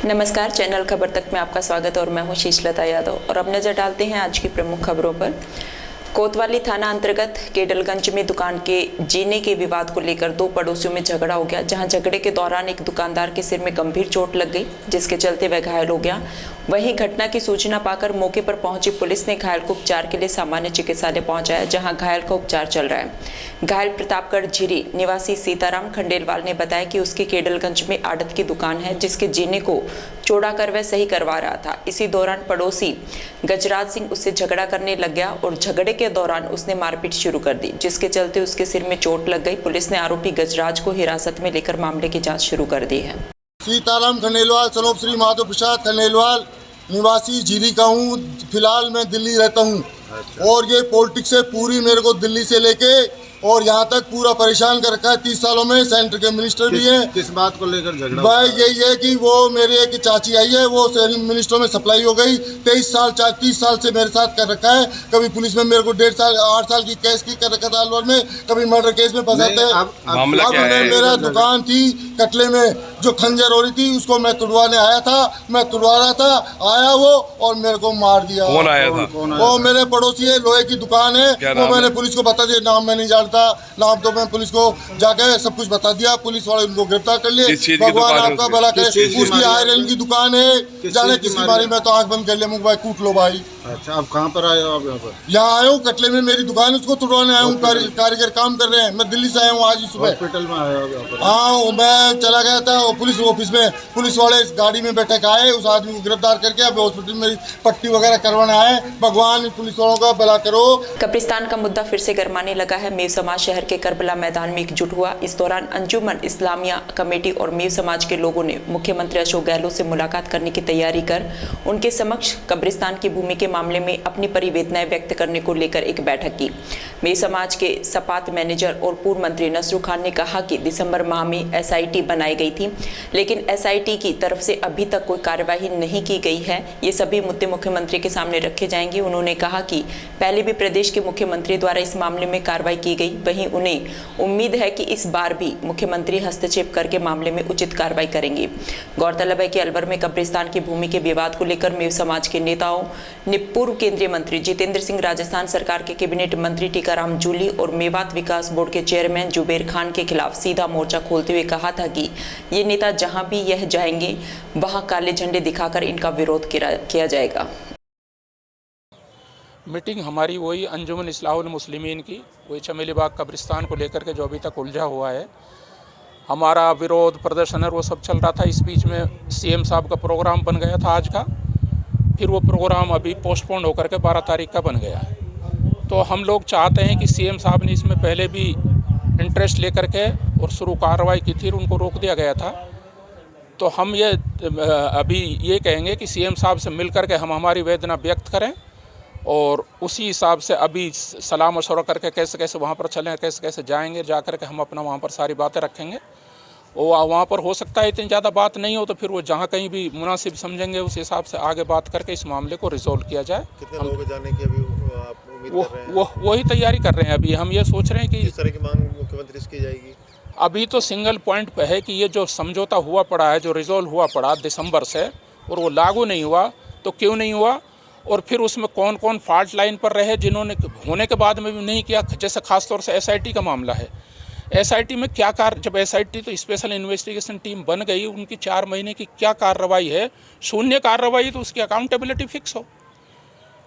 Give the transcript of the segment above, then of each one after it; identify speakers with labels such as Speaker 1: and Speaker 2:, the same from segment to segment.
Speaker 1: नमस्कार, चैनल खबर तक में आपका स्वागत है और मैं हूं शीशलता यादव। और अब नजर डालते हैं आज की प्रमुख खबरों पर। कोतवाली थाना अंतर्गत केडलगंज में दुकान के जीने के विवाद को लेकर दो पड़ोसियों में झगड़ा हो गया, जहां झगड़े के दौरान एक दुकानदार के सिर में गंभीर चोट लग गई, जिसके चलते वह घायल हो गया। वहीं घटना की सूचना पाकर मौके पर पहुंची पुलिस ने घायल को उपचार के लिए सामान्य चिकित्सालय पहुंचाया, जहां घायल का उपचार चल रहा है। घायल प्रतापगढ़ झिरी निवासी सीताराम खंडेलवाल ने बताया कि उसके केडलगंज में आड़त की दुकान है, जिसके जीने को चौड़ा कर वह सही करवा रहा था। इसी दौरान पड़ोसी गजराज सिंह उससे झगड़ा करने लग गया और झगड़े के दौरान उसने मारपीट शुरू कर दी, जिसके चलते उसके सिर में चोट लग गई। पुलिस ने आरोपी गजराज को हिरासत में लेकर मामले की जांच शुरू कर दी है।
Speaker 2: सीताराम खंडेलवाल सनोप श्री माधव प्रसाद खंडेलवाल निवासी झिरी का हूँ। फिलहाल मैं दिल्ली रहता हूँ। और ये पॉलिटिक्स से पूरी मेरे को दिल्ली से लेके और यहाँ तक पूरा परेशान कर रखा है। 30 सालों में सेंटर के मिनिस्टर भी हैं।
Speaker 3: किस बात को लेकर झगड़ा?
Speaker 2: भाई यही है कि वो मेरे एक चाची आई है, वो मिनिस्टर में सप्लाई हो गई। 30 साल से मेरे साथ कर रखा है। कभी पुलिस में मेरे को 8 साल की केस की कर रखा था अलवर में, कभी मर्डर केस में फंसाते हैं। अब मेरा दुकान थी कटले में, जो खंजर हो रही थी उसको मैं तुड़वाने आया था। मैं तुड़वा रहा था, आया वो और मेरे को मार दिया।
Speaker 4: कौन आया था?
Speaker 2: वो मेरे पड़ोसी है, लोहे की दुकान है। वो मैंने पुलिस को बता दिया, नाम मैं नहीं जानता। नाम तो मैं पुलिस को जाके सब कुछ बता दिया। पुलिस वाले उनको गिरफ्तार कर लिए। भगवान आपका भला करे। उसकी आयरन की दुकान है, जाने किसी बारी में तो आंख बंद कर लिया, मुख भाई कूट लो भाई।
Speaker 3: अच्छा, आप कहाँ पर आए हो? आप यहाँ पर?
Speaker 2: यहाँ आया हूँ, कटले में मेरी दुकान है, उसको तुड़वाने आया हूँ। कारीगर काम कर रहे हैं। मैं दिल्ली से आया हूँ आज सुबह।
Speaker 3: हॉस्पिटल में आया हो?
Speaker 2: हाँ, मैं चला गया था पुलिस ऑफिस में। पुलिस वाले इस गाड़ी में बैठे आए, उस आदमी को गिरफ्तार करके अब हॉस्पिटल में पट्टी वगैरह करवाने आए। भगवान पुलिस वालों का भला करो।
Speaker 1: कब्रिस्तान का मुद्दा फिर से गरमाने लगा है। मीव समाज शहर के करबला मैदान में एकजुट हुआ। इस दौरान अंजुमन इस्लामिया कमेटी और मीव समाज के लोगों ने मुख्यमंत्री अशोक गहलोत से मुलाकात करने की तैयारी कर उनके समक्ष कब्रिस्तान की भूमि के मामले में अपनी परिवेदनाएं व्यक्त करने को लेकर एक बैठक की। मीव समाज के सपात मैनेजर और पूर्व मंत्री नसरू खान ने कहा कि दिसंबर माह में SIT बनाई गई थी, लेकिन SIT की तरफ से अभी तक कोई कार्यवाही नहीं की गई है। ये सभी मुद्दे मुख्यमंत्री के सामने रखे जाएंगे। उन्होंने कहा कि पहले भी प्रदेश के मुख्यमंत्री द्वारा इस मामले में कार्रवाई की गई, वहीं उन्हें उम्मीद है कि इस बार भी मुख्यमंत्री हस्तक्षेप करके मामले में उचित कार्रवाई करेंगे। गौरतलब है कि अलवर में कब्रिस्तान की भूमि के विवाद को लेकर मीव समाज के नेताओं ने पूर्व केंद्रीय मंत्री जितेंद्र सिंह, राजस्थान सरकार के कैबिनेट मंत्री टीकाराम जूली और मेवात विकास बोर्ड के चेयरमैन जुबेर खान के खिलाफ सीधा मोर्चा खोलते हुए कहा था कि ये नेता जहां भी यह जाएंगे वहां काले झंडे दिखाकर इनका विरोध किया जाएगा।
Speaker 5: मीटिंग हमारी वही अंजुमन इस्लाहुल मुस्लिमीन की, वही चमेली बाग कब्रिस्तान को लेकर के जो अभी तक उलझा हुआ है। हमारा विरोध प्रदर्शन है वो सब चल रहा था। इस बीच में CM साहब का प्रोग्राम बन गया था आज का, फिर वो प्रोग्राम अभी पोस्टपोन होकर के 12 तारीख का बन गया। तो हम लोग चाहते हैं कि CM साहब ने इसमें पहले भी इंटरेस्ट लेकर के और शुरू कार्रवाई की थी, उनको रोक दिया गया था। तो हम ये अभी ये कहेंगे कि CM साहब से मिल करके हम हमारी वेदना व्यक्त करें और उसी हिसाब से अभी सलाह मशवरा करके कैसे कैसे वहाँ पर चलें, कैसे कैसे जाएंगे, जा कर के हम अपना वहाँ पर सारी बातें रखेंगे। और वहाँ पर हो सकता है इतनी ज़्यादा बात नहीं हो तो फिर वो जहाँ कहीं भी मुनासिब समझेंगे उस हिसाब से आगे बात करके इस मामले को रिजोल्व किया जाए।
Speaker 3: कितने लोग जाने की अभी आप उम्मीद कर रहे हैं?
Speaker 5: वही तैयारी कर रहे हैं। अभी हम ये सोच रहे हैं कि
Speaker 3: किस तरह की मांग मुख्यमंत्री से की जाएगी?
Speaker 5: अभी तो सिंगल पॉइंट पे है कि ये जो समझौता हुआ पड़ा है, जो रिजोल्व हुआ पड़ा दिसंबर से, और वो लागू नहीं हुआ, तो क्यों नहीं हुआ, और फिर उसमें कौन कौन फॉल्ट लाइन पर रहे जिन्होंने होने के बाद में भी नहीं किया। जैसे खासतौर से SIT का मामला है। SIT में क्या जब SIT तो स्पेशल इन्वेस्टिगेशन टीम बन गई, उनकी 4 महीने की क्या कार्रवाई है, शून्य कार्रवाई, तो उसकी अकाउंटेबिलिटी फिक्स हो।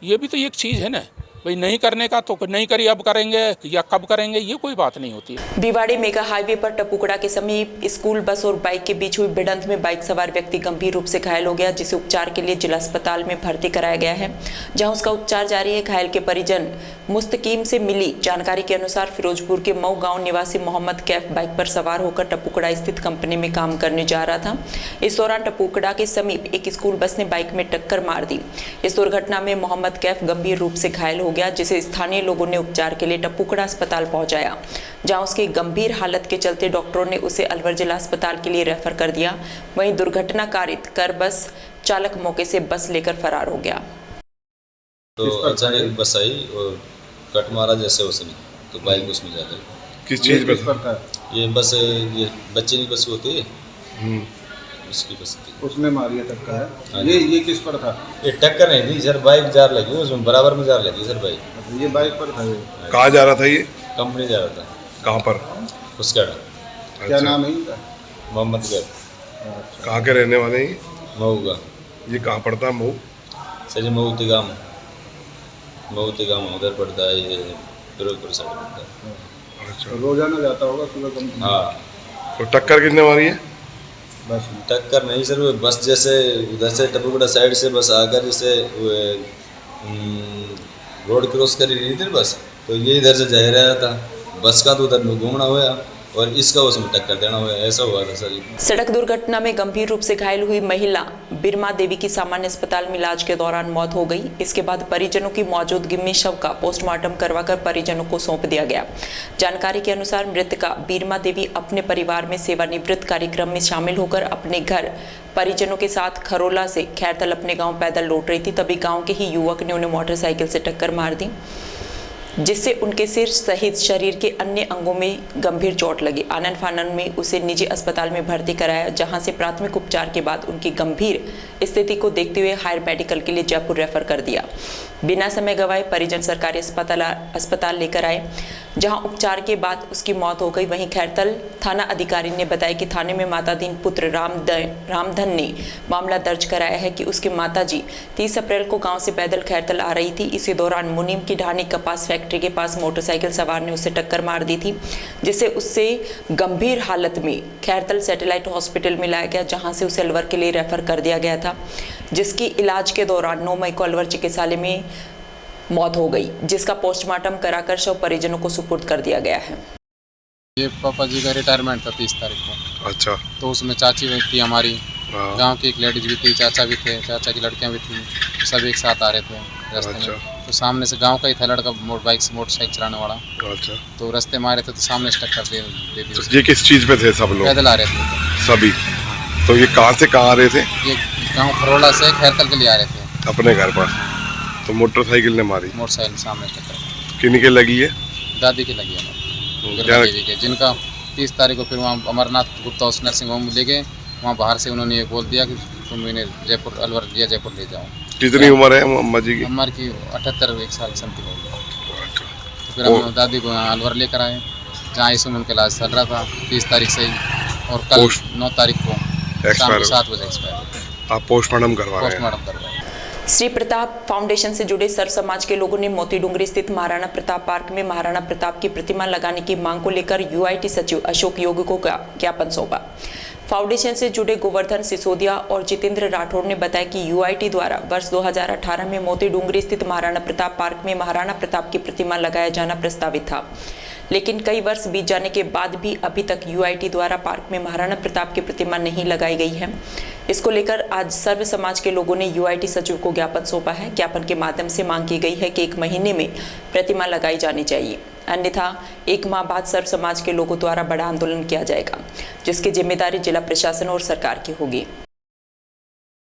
Speaker 5: ये भी तो एक चीज़ है ना भाई, नहीं करने का तो नहीं करी, अब करेंगे या कब करेंगे, ये कोई बात नहीं होती है।
Speaker 1: भिवाड़ी मेगा हाईवे पर टपुकड़ा के समीप स्कूल बस और बाइक के बीच हुई भिड़ंत में बाइक सवार व्यक्ति गंभीर रूप से घायल हो गया, जिसे उपचार के लिए जिला अस्पताल में भर्ती कराया गया है, जहां उसका उपचार जारी है। घायल के परिजन मुस्तकीम से मिली जानकारी के अनुसार फिरोजपुर के मऊ गाँव निवासी मोहम्मद कैफ बाइक पर सवार होकर टपुकड़ा स्थित कंपनी में काम करने जा रहा था। इस दौरान टपुकड़ा के समीप एक स्कूल बस ने बाइक में टक्कर मार दी। इस दुर्घटना में मोहम्मद कैफ गंभीर रूप से घायल हो गया, जिसे स्थानीय लोगों ने उपचार के लिए टपुकड़ा अस्पताल पहुंचाया, जहां उसकी गंभीर हालत के चलते डॉक्टरों ने उसे अलवर जिला अस्पताल के लिए रेफर कर दिया। वहीं दुर्घटना कारित कर बस चालक मौके से बस लेकर फरार हो गया।
Speaker 6: तो अचानक बस आई और कट मारा जैसे उसने, तो बाइक उसमें जा गई।
Speaker 4: किस चीज़ पर?
Speaker 6: ये बस ये बच्चे की बस होती है, उसकी बस थी।
Speaker 3: उसने मारी है टक्कर है।
Speaker 6: हाँ
Speaker 3: ये किस पर था?
Speaker 6: ये टक्कर नहीं थी सर, बाइक जार लगी उसमें बराबर में जार लगी सर बाइक।
Speaker 3: ये बाइक पर था ये।
Speaker 4: कहाँ जा रहा था ये?
Speaker 6: कंपनी जा रहा था।
Speaker 4: कहाँ पर?
Speaker 6: उसका
Speaker 3: क्या नाम है इनका?
Speaker 6: मोहम्मद गैर।
Speaker 4: कहाँ के रहने वाले हैं ये?
Speaker 6: मऊ का
Speaker 4: ये कहाँ पड़ता है मऊ?
Speaker 6: सर, मऊ तिगाम उधर पड़ता है, ये फिरोजपुर साइड पड़ता है।
Speaker 4: अच्छा,
Speaker 3: रोजाना जाता होगा सुबह कंपनी?
Speaker 6: हाँ।
Speaker 4: तो टक्कर कितने मारी है?
Speaker 3: बस
Speaker 6: टक्कर नहीं सर, वो बस जैसे उधर से टपुगड़ा साइड से बस आकर जैसे रोड क्रॉस कर रही थी बस, तो ये इधर से जा रहा था, बस का तो उधर घूमना हुआ और इसका उसमें टक्कर देना हुआ, ऐसा हुआ था सर।
Speaker 1: सड़क दुर्घटना में गंभीर रूप से घायल हुई महिला बिरमा देवी की सामान्य अस्पताल में इलाज के दौरान मौत हो गई। इसके बाद परिजनों की मौजूदगी में शव का पोस्टमार्टम करवाकर परिजनों को सौंप दिया गया। जानकारी के अनुसार मृतका बिरमा देवी अपने परिवार में सेवानिवृत्त कार्यक्रम में शामिल होकर अपने घर परिजनों के साथ खरोला से खैरतल अपने गाँव पैदल लौट रही थी। तभी गाँव के ही युवक ने उन्हें मोटरसाइकिल से टक्कर मार दी, जिससे उनके सिर सहित शरीर के अन्य अंगों में गंभीर चोट लगी। आनन फानन में उसे निजी अस्पताल में भर्ती कराया, जहां से प्राथमिक उपचार के बाद उनकी गंभीर स्थिति को देखते हुए हायर मेडिकल के लिए जयपुर रेफर कर दिया। बिना समय गंवाए परिजन सरकारी अस्पताल लेकर आए, जहां उपचार के बाद उसकी मौत हो गई। वहीं खैरतल थाना अधिकारी ने बताया कि थाने में माताधीन पुत्र रामधन ने मामला दर्ज कराया है कि उसकी माताजी 30 अप्रैल को गांव से पैदल खैरतल आ रही थी। इसी दौरान मुनीम की ढाणी कपास फैक्ट्री के पास मोटरसाइकिल सवार ने उसे टक्कर मार दी थी, जिससे उससे गंभीर हालत में खैरतल सैटेलाइट हॉस्पिटल में लाया गया, जहां से उसे अलवर के लिए रेफर कर दिया गया था, जिसकी इलाज के दौरान 9 मई को अलवर चिकित्सालय में मौत हो गई, जिसका पोस्टमार्टम कराकर शव परिजनों को सुपुर्द कर दिया गया है।
Speaker 7: ये पापा जी का रिटायरमेंट था 30 तारीख को।
Speaker 4: अच्छा,
Speaker 7: तो उसमें चाची भी थी हमारी,
Speaker 4: हाँ।
Speaker 7: गांव की एक लेडीज भी थी, चाचा भी थे, चाचा की लड़कियां भी थी, सब एक साथ आ रहे थे रास्ते
Speaker 4: अच्छा।
Speaker 7: में। तो सामने से गांव का ही था लड़का, मोटरसाइकिल चलाने वाला।
Speaker 4: अच्छा,
Speaker 7: तो रास्ते में आ रहे थे तो सामने से टक्कर दे दी
Speaker 4: तो
Speaker 7: उसने।
Speaker 4: ये किस चीज़ पे थे सब लोग?
Speaker 7: पैदल आ रहे थे
Speaker 4: सभी। तो ये कहाँ से कहाँ आ रहे थे?
Speaker 7: ये गाँव खरोला से खैरतल के लिए आ रहे थे।
Speaker 4: अपने घर पर। तो मोटरसाइकिल ने मारी।
Speaker 7: मोटरसाइकिल सामने से टक्कर
Speaker 4: किन्हीं के लगी है?
Speaker 7: दादी की लगी हमारी,
Speaker 4: क्या?
Speaker 7: बिरमा देवी के, जिनका 30 तारीख को फिर वहाँ अमरनाथ गुप्ता उस नर्सिंग होम ले गए। वहाँ बाहर से उन्होंने ये बोल दिया कि तुम इन्हें जयपुर अलवर या जयपुर ले जाओ।
Speaker 4: कितनी उम्र है अम्मा जी की?
Speaker 7: हमारी की 78 एक साल समथिंग हो गई। तो फिर हम दादी को यहाँ अलवर लेकर आए, जहाँ इस उनका इलाज चल रहा था 30 तारीख से ही, और कल 9 तारीख को शाम को 7 बजे एक्सपायर।
Speaker 4: आप पोस्टमार्टम करवा रहे हैं?
Speaker 7: पोस्टमार्टम करवाए।
Speaker 1: श्री प्रताप फाउंडेशन से जुड़े सर्व समाज के लोगों ने मोती डूंगरी स्थित महाराणा प्रताप पार्क में महाराणा प्रताप की प्रतिमा लगाने की मांग को लेकर यूआईटी सचिव अशोक योगी को ज्ञापन सौंपा। फाउंडेशन से जुड़े गोवर्धन सिसोदिया और जितेंद्र राठौर ने बताया कि यूआईटी द्वारा वर्ष 2018 में मोती डूंगरी स्थित महाराणा प्रताप पार्क में महाराणा प्रताप की प्रतिमा लगाया जाना प्रस्तावित था, लेकिन कई वर्ष बीत जाने के बाद भी अभी तक यूआईटी द्वारा पार्क में महाराणा प्रताप की प्रतिमा नहीं लगाई गई है। इसको लेकर आज सर्व समाज के लोगों ने यूआईटी सचिव को ज्ञापन सौंपा है। ज्ञापन के माध्यम से मांग की गई है कि 1 महीने में प्रतिमा लगाई जानी चाहिए, अन्यथा 1 माह बाद सर्व समाज के लोगों द्वारा बड़ा आंदोलन किया जाएगा, जिसकी जिम्मेदारी जिला प्रशासन और सरकार की होगी।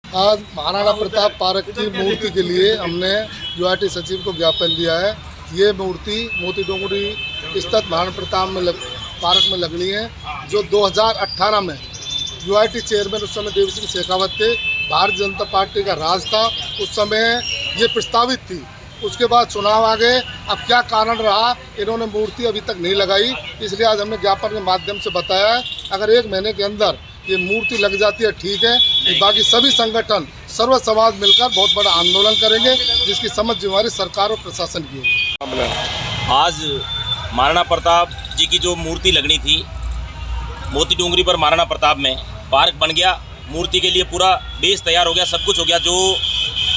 Speaker 2: आज महाराणा प्रताप पार्क की मूर्ति के लिए हमने यूआईटी सचिव को ज्ञापन दिया है। ये मूर्ति मोती डोंगरी स्थित महाराणा प्रताप पार्क में लगनी है, जो 2018 में यूआईटी चेयरमैन उस समय देवी सिंह शेखावत थे, भारतीय जनता पार्टी का राज था, उस समय ये प्रस्तावित थी। उसके बाद चुनाव आ गए, अब क्या कारण रहा, इन्होंने मूर्ति अभी तक नहीं लगाई। इसलिए आज हमने ज्ञापन के माध्यम से बताया है, अगर 1 महीने के अंदर ये मूर्ति लग जाती है ठीक है, बाकी सभी संगठन सर्व समाज मिलकर बहुत बड़ा आंदोलन करेंगे, जिसकी समझ जिम्मेदारी सरकार और प्रशासन की होगी।
Speaker 8: आज महाराणा प्रताप जी की जो मूर्ति लगनी थी मोती डूंगरी पर महाराणा प्रताप में, पार्क बन गया, मूर्ति के लिए पूरा बेस तैयार हो गया, सब कुछ हो गया। जो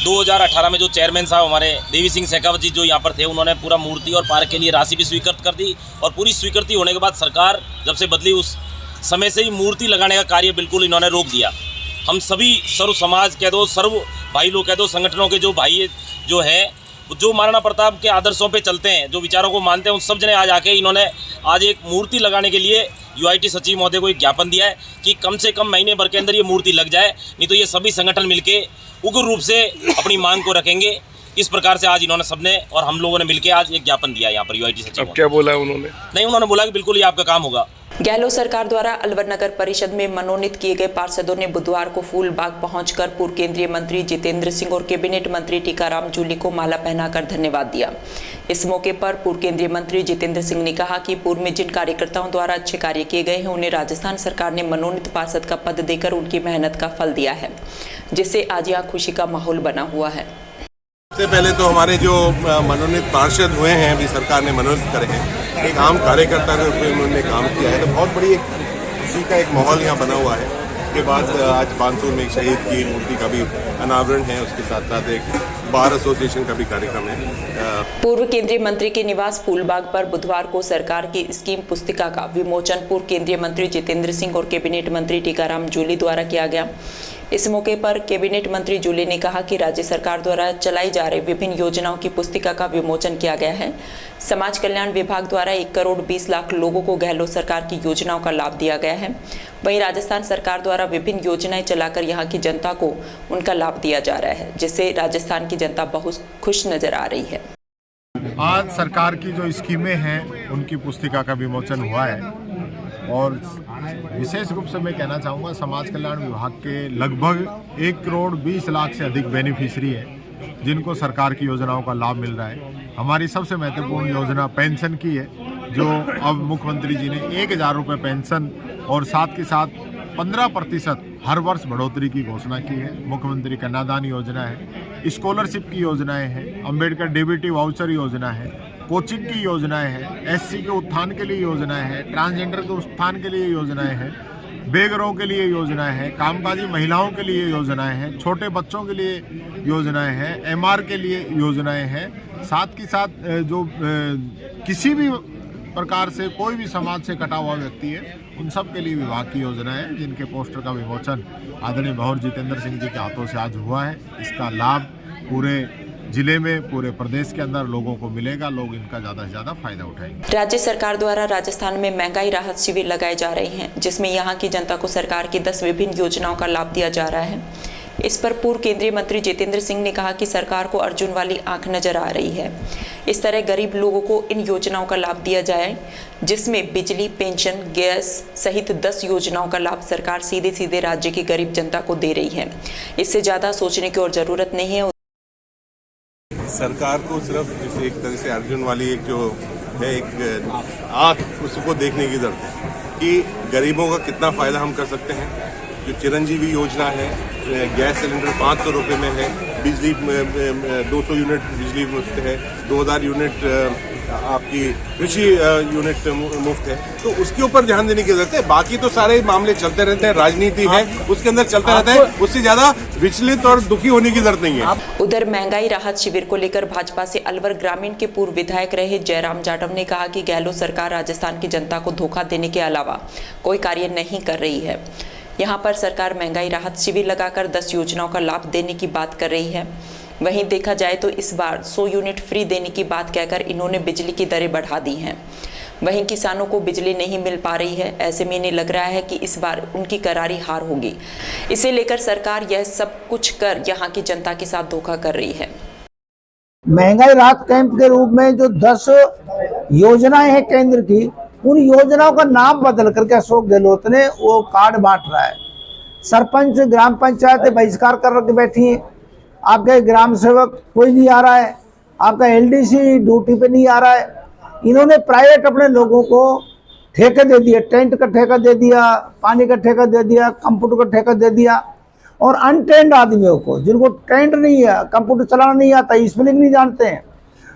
Speaker 8: 2018 में जो चेयरमैन साहब हमारे देवी सिंह शेखावत जी जो यहाँ पर थे, उन्होंने पूरा मूर्ति और पार्क के लिए राशि भी स्वीकृत कर दी, और पूरी स्वीकृति होने के बाद सरकार जब से बदली उस समय से ही मूर्ति लगाने का कार्य बिल्कुल इन्होंने रोक दिया। हम सभी सर्व समाज कह दो, सर्व भाई लोग कह दो, संगठनों के जो भाई जो है, जो महाराणा प्रताप के आदर्शों पे चलते हैं, जो विचारों को मानते हैं, उन सब जने आज आके इन्होंने आज एक मूर्ति लगाने के लिए यूआईटी सचिव महोदय को एक ज्ञापन दिया है कि कम से कम महीने भर के अंदर ये मूर्ति लग जाए, नहीं तो ये सभी संगठन मिलके उग्र रूप से अपनी मांग को रखेंगे। इस प्रकार से आज इन्होंने सबने और हम लोगों ने मिलकर आज एक ज्ञापन दिया यहाँ पर यूआईटी सचिव।
Speaker 4: अब क्या बोला उन्होंने?
Speaker 8: नहीं, उन्होंने बोला कि बिल्कुल ये आपका काम होगा।
Speaker 1: गहलोत सरकार द्वारा अलवर नगर परिषद में मनोनीत किए गए पार्षदों ने बुधवार को फूलबाग पहुंचकर पूर्व केंद्रीय मंत्री जितेंद्र सिंह और कैबिनेट मंत्री टीकाराम जूली को माला पहनाकर धन्यवाद दिया। इस मौके पर पूर्व केंद्रीय मंत्री जितेंद्र सिंह ने कहा कि पूर्व में जिन कार्यकर्ताओं द्वारा अच्छे कार्य किए गए हैं उन्हें राजस्थान सरकार ने मनोनीत पार्षद का पद देकर उनकी मेहनत का फल दिया है, जिससे आज यहाँ खुशी का माहौल बना हुआ है।
Speaker 9: सबसे पहले तो हमारे जो मनोनीत पार्षद हुए हैं, अभी सरकार ने मनोनीत करे हैं, एक आम कार्यकर्ता के रूप में उन्होंने काम किया है, तो बहुत बड़ी एक खुशी का एक माहौल यहाँ बना हुआ है। उसके बाद आज बानसूर में एक शहीद की मूर्ति का भी अनावरण है, उसके साथ साथ एक बार एसोसिएशन का भी कार्यक्रम है।
Speaker 1: पूर्व केंद्रीय मंत्री के निवास फूलबाग पर बुधवार को सरकार की स्कीम पुस्तिका का विमोचन पूर्व केंद्रीय मंत्री जितेंद्र सिंह और कैबिनेट मंत्री टीकाराम जूली द्वारा किया गया। इस मौके पर कैबिनेट मंत्री जूली ने कहा कि राज्य सरकार द्वारा चलाई जा रही विभिन्न योजनाओं की पुस्तिका का विमोचन किया गया है। समाज कल्याण विभाग द्वारा 1 करोड़ 20 लाख लोगों को गहलोत सरकार की योजनाओं का लाभ दिया गया है। वहीं राजस्थान सरकार द्वारा विभिन्न योजनाएं चलाकर यहां की जनता को उनका लाभ दिया जा रहा है, जिससे राजस्थान की जनता बहुत खुश नजर आ रही है।
Speaker 10: आज सरकार की जो स्कीमें हैं उनकी पुस्तिका का विमोचन हुआ है और विशेष रूप से मैं कहना चाहूँगा समाज कल्याण विभाग के लगभग 1 करोड़ 20 लाख से अधिक बेनिफिशियरी हैं जिनको सरकार की योजनाओं का लाभ मिल रहा है। हमारी सबसे महत्वपूर्ण योजना पेंशन की है, जो अब मुख्यमंत्री जी ने 1000 रुपये पेंशन और साथ के साथ 15% हर वर्ष बढ़ोतरी की घोषणा की है। मुख्यमंत्री कन्यादान योजना है, स्कॉलरशिप की योजनाएं हैं, अंबेडकर डीबीटी वाउचर योजना है, कोचिंग की योजनाएं हैं, एससी के उत्थान के लिए योजनाएं हैं, ट्रांसजेंडर के उत्थान के लिए योजनाएं हैं, बेघरों के लिए योजनाएं हैं, कामकाजी महिलाओं के लिए योजनाएं हैं, छोटे बच्चों के लिए योजनाएं हैं, एमआर के लिए योजनाएं हैं। साथ ही साथ जो किसी भी प्रकार से कोई भी समाज से कटा हुआ व्यक्ति है उन सब के लिए विभाग की योजना है, जिनके पोस्टर का विमोचन आदरणीय भौर जितेंद्र सिंह जी के हाथों से आज हुआ है। इसका लाभ पूरे जिले में, पूरे प्रदेश के अंदर लोगों को मिलेगा, लोग इनका ज़्यादा से ज़्यादा फायदा उठाएंगे।
Speaker 1: राज्य सरकार द्वारा राजस्थान में महंगाई राहत शिविर लगाए जा रहे हैं, जिसमें यहाँ की जनता को सरकार की 10 विभिन्न योजनाओं का लाभ दिया जा रहा है। इस पर पूर्व केंद्रीय मंत्री जितेंद्र सिंह ने कहा कि सरकार को अर्जुन वाली आंख नजर आ रही है। इस तरह गरीब लोगों को इन योजनाओं का लाभ दिया जाए, जिसमें बिजली, पेंशन, गैस सहित 10 योजनाओं का लाभ सरकार सीधे सीधे राज्य की गरीब जनता को दे रही है। इससे ज़्यादा सोचने की और ज़रूरत नहीं है।
Speaker 9: सरकार को सिर्फ एक तरह से अर्जुन वाली एक जो है एक आँख, उसको देखने की जरूरत है कि गरीबों का कितना फायदा हम कर सकते हैं। जो चिरंजीवी योजना है, गैस सिलेंडर 500 रुपये में है, बिजली 200 यूनिट बिजली मुफ्त है, 2000 यूनिट आपकी कृषि यूनिट मुफ्त है, तो उसके ऊपर ध्यान देने की जरूरत है। बाकी तो सारे मामले चलते रहते हैं, राजनीति है उसके अंदर चलता रहता है, उससे ज्यादा विचलित और दुखी होने की जरूरत नहीं है।
Speaker 1: उधर महंगाई राहत शिविर को लेकर भाजपा से अलवर ग्रामीण के पूर्व विधायक रहे जयराम जाटव ने कहा कि गहलोत सरकार राजस्थान की जनता को धोखा देने के अलावा कोई कार्य नहीं कर रही है। यहाँ पर सरकार महंगाई राहत शिविर लगाकर 10 योजनाओं का लाभ देने की बात कर रही है। वहीं देखा जाए तो इस बार 100 यूनिट फ्री देने की बात कहकर इन्होंने बिजली की दरें बढ़ा दी हैं। वहीं किसानों को बिजली नहीं मिल पा रही है। ऐसे में इन्हें लग रहा है कि इस बार उनकी करारी हार होगी। इसे लेकर सरकार यह सब कुछ कर यहाँ की जनता के साथ धोखा कर रही है।
Speaker 11: महंगाई राहत कैंप के रूप में जो 10 योजनाएं हैं केंद्र की, उन योजनाओं का नाम बदल करके अशोक गहलोत ने वो कार्ड बांट रहा है। सरपंच, ग्राम पंचायतें बहिष्कार कर रख बैठी हैं। आपके ग्राम सेवक कोई नहीं आ रहा है, आपका एलडीसी ड्यूटी पे नहीं आ रहा है। इन्होंने प्राइवेट अपने लोगों को ठेके दे दिए, टेंट का ठेका दे दिया, पानी का ठेका दे दिया, कंप्यूटर का ठेका दे दिया। और अनट्रेंड आदमियों को, जिनको ट्रेंड नहीं है, कंप्यूटर चलाना नहीं आता, स्पेलिंग नहीं जानते हैं,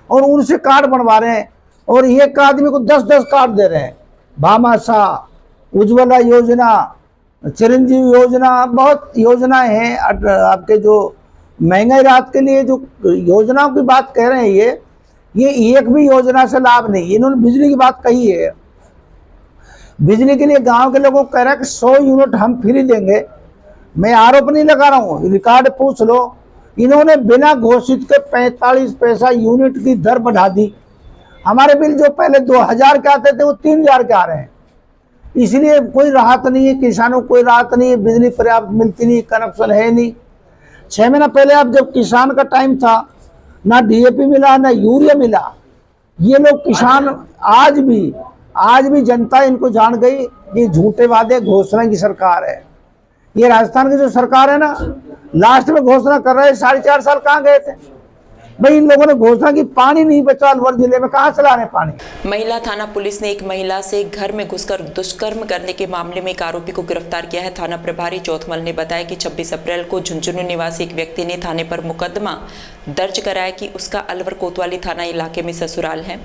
Speaker 11: और उनसे कार्ड बनवा रहे हैं। और एक आदमी को 10-10 कार्ड दे रहे हैं। भामाशाह, उज्ज्वला योजना, चिरंजीवी योजना, बहुत योजनाएं हैं। आपके जो महंगाई राहत के लिए जो योजनाओं की बात कह रहे हैं, ये एक भी योजना से लाभ नहीं। इन्होंने बिजली की बात कही है, बिजली के लिए गांव के लोगों को कह रहा है कि 100 यूनिट हम फ्री देंगे। मैं आरोप नहीं लगा रहा हूँ, रिकॉर्ड पूछ लो। इन्होंने बिना घोषित के 45 पैसा यूनिट की दर बढ़ा दी। हमारे बिल जो पहले 2000 के आते थे वो 3000 के आ रहे हैं। इसलिए कोई राहत नहीं है, किसानों को कोई राहत नहीं है। बिजली पर्याप्त मिलती नहीं, कनेक्शन है नहीं। 6 महीना पहले अब जब किसान का टाइम था, ना डीएपी मिला, ना यूरिया मिला। ये लोग किसान आज भी आज भी जनता इनको जान गई कि झूठे वादे घोषणा की सरकार है। ये राजस्थान की जो सरकार है ना, लास्ट में घोषणा कर रहे हैं, 4.5 साल कहाँ गए थे भाई? इन लोगों ने घोषणा की पानी नहीं बचा अलवर जिले में, कहाँ चला रहे पानी?
Speaker 1: महिला थाना पुलिस ने एक महिला से घर में घुसकर दुष्कर्म करने के मामले में एक आरोपी को गिरफ्तार किया है। थाना प्रभारी चौथमल ने बताया कि 26 अप्रैल को झुंझुनू निवासी एक व्यक्ति ने थाने पर मुकदमा दर्ज कराया कि उसका अलवर कोतवाली थाना इलाके में ससुराल है,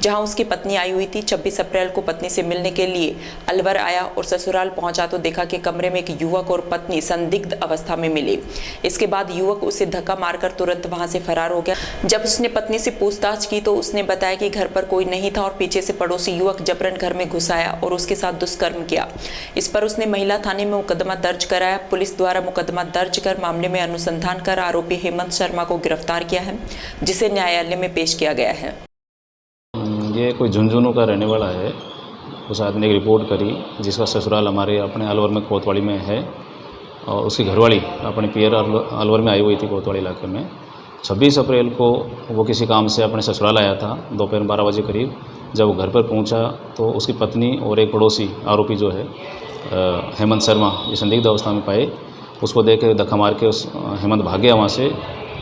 Speaker 1: जहां उसकी पत्नी आई हुई थी। 26 अप्रैल को पत्नी से मिलने के लिए अलवर आया और ससुराल पहुंचा तो देखा कि कमरे में एक युवक और पत्नी संदिग्ध अवस्था में मिले। इसके बाद युवक उसे धक्का मारकर तुरंत वहां से फरार हो गया। जब उसने पत्नी से पूछताछ की तो उसने बताया कि घर पर कोई नहीं था और पीछे से पड़ोसी युवक जबरन घर में घुस आया और उसके साथ दुष्कर्म किया। इस पर उसने महिला थाने में मुकदमा दर्ज कराया। पुलिस द्वारा मुकदमा दर्ज कर मामले में अनुसंधान कर आरोपी हेमंत शर्मा को गिरफ्तार किया है, जिसे न्यायालय में पेश किया गया है।
Speaker 12: ये कोई झुंझुनू का रहने वाला है। उस आदमी ने एक रिपोर्ट करी जिसका ससुराल हमारे अपने अलवर में कोतवाली में है और उसकी घरवाली अपने पियर अलवर में आई हुई थी कोतवाली इलाके में। 26 अप्रैल को वो किसी काम से अपने ससुराल आया था दोपहर 12 बजे करीब। जब वो घर पर पहुंचा तो उसकी पत्नी और एक पड़ोसी आरोपी जो है हेमंत शर्मा, ये संदिग्ध अवस्था में पाए। उसको देख के धक्का मार के उस हेमंत भाग गया वहाँ से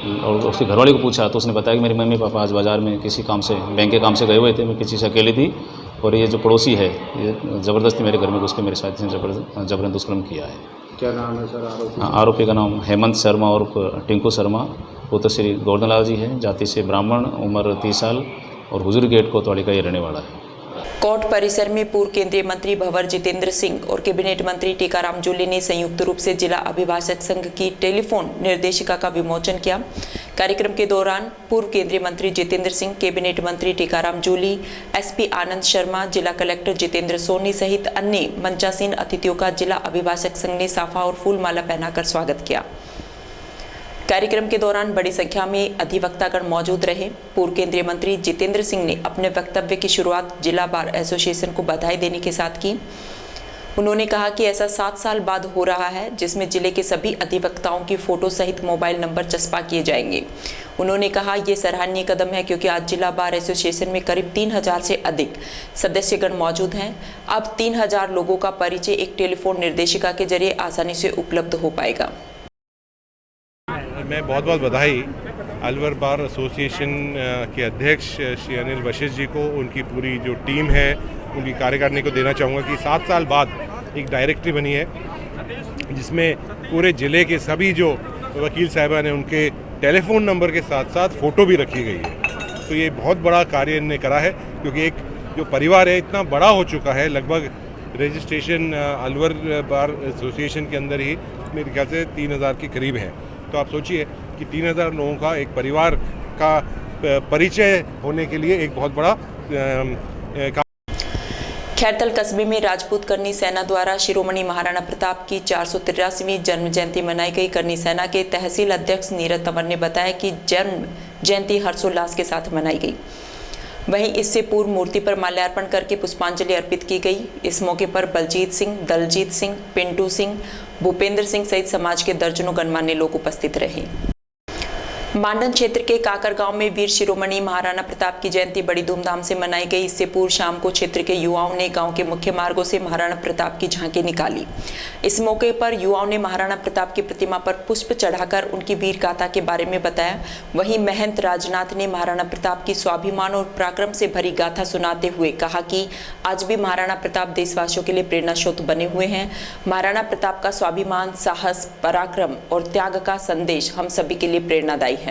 Speaker 12: और उसकी घरवाली को पूछा तो उसने बताया कि मेरी मम्मी पापा आज बाज़ार में किसी काम से, बैंक के काम से गए हुए थे, मैं किसी से अकेली थी और ये जो पड़ोसी है ये ज़बरदस्ती मेरे घर में घुस के मेरे साथी से जबरन दुष्कर्म किया है।
Speaker 3: क्या नाम है सर आरोपी?
Speaker 12: आरोपी का नाम हेमंत शर्मा और टिंकू शर्मा, पुत्र श्री गोवर्धनलाल जी है, जाति से ब्राह्मण, उम्र 30 साल और हुजूर गेट कोतवाली का ये रहने वाला है।
Speaker 1: कोर्ट परिसर में पूर्व केंद्रीय मंत्री भंवर जितेंद्र सिंह और कैबिनेट मंत्री टीकाराम जूली ने संयुक्त रूप से जिला अभिभाषक संघ की टेलीफोन निर्देशिका का विमोचन किया। कार्यक्रम के दौरान पूर्व केंद्रीय मंत्री जितेंद्र सिंह, कैबिनेट मंत्री टीकाराम जूली, एसपी आनंद शर्मा, जिला कलेक्टर जितेंद्र सोनी सहित अन्य मंचासीन अतिथियों का जिला अभिभाषक संघ ने साफा और फूलमाला पहनाकर स्वागत किया। कार्यक्रम के दौरान बड़ी संख्या में अधिवक्तागण मौजूद रहे। पूर्व केंद्रीय मंत्री जितेंद्र सिंह ने अपने वक्तव्य की शुरुआत जिला बार एसोसिएशन को बधाई देने के साथ की। उन्होंने कहा कि ऐसा 7 साल बाद हो रहा है जिसमें जिले के सभी अधिवक्ताओं की फोटो सहित मोबाइल नंबर चस्पा किए जाएंगे। उन्होंने कहा ये सराहनीय कदम है क्योंकि आज जिला बार एसोसिएशन में करीब 3000 से अधिक सदस्यगण मौजूद हैं। अब 3000 लोगों का परिचय एक टेलीफोन निर्देशिका के जरिए आसानी से उपलब्ध हो पाएगा।
Speaker 9: मैं बहुत बहुत बधाई अलवर बार एसोसिएशन के अध्यक्ष श्री अनिल वशिष्ठ जी को, उनकी पूरी जो टीम है, उनकी कार्यकारिणी को देना चाहूँगा कि 7 साल बाद एक डायरेक्टरी बनी है जिसमें पूरे ज़िले के सभी जो वकील साहिबान हैं उनके टेलीफोन नंबर के साथ साथ फ़ोटो भी रखी गई है। तो ये बहुत बड़ा कार्य इन्होंने करा है क्योंकि एक जो परिवार है इतना बड़ा हो चुका है, लगभग रजिस्ट्रेशन अलवर बार एसोसिएशन के अंदर ही मेरे ख्याल से 3000 के करीब है। तो आप सोचिए कि 3000 लोगों का एक परिवार का परिचय होने के लिए एक बहुत बड़ा
Speaker 1: खैरतल कस्बे में राजपूत करनी सेना द्वारा शिरोमणि महाराणा प्रताप की 483वीं जन्म जयंती मनाई गई। करनी सेना के तहसील अध्यक्ष नीरज तंवर ने बताया कि जन्म जयंती हर्षोल्लास के साथ मनाई गई। वहीं इससे पूर्व मूर्ति पर माल्यार्पण करके पुष्पांजलि अर्पित की गई। इस मौके पर बलजीत सिंह, दलजीत सिंह, पिंटू सिंह, भूपेंद्र सिंह सहित समाज के दर्जनों गणमान्य लोग उपस्थित रहे। मांडन क्षेत्र के काकर गांव में वीर शिरोमणि महाराणा प्रताप की जयंती बड़ी धूमधाम से मनाई गई। इससे पूर्व शाम को क्षेत्र के युवाओं ने गांव के मुख्य मार्गों से महाराणा प्रताप की झांकी निकाली। इस मौके पर युवाओं ने महाराणा प्रताप की प्रतिमा पर पुष्प चढ़ाकर उनकी वीर गाथा के बारे में बताया। वहीं महंत राजनाथ ने महाराणा प्रताप की स्वाभिमान और पराक्रम से भरी गाथा सुनाते हुए कहा कि आज भी महाराणा प्रताप देशवासियों के लिए प्रेरणा स्रोत बने हुए हैं। महाराणा प्रताप का स्वाभिमान, साहस, पराक्रम और त्याग का संदेश हम सभी के लिए प्रेरणादायी है।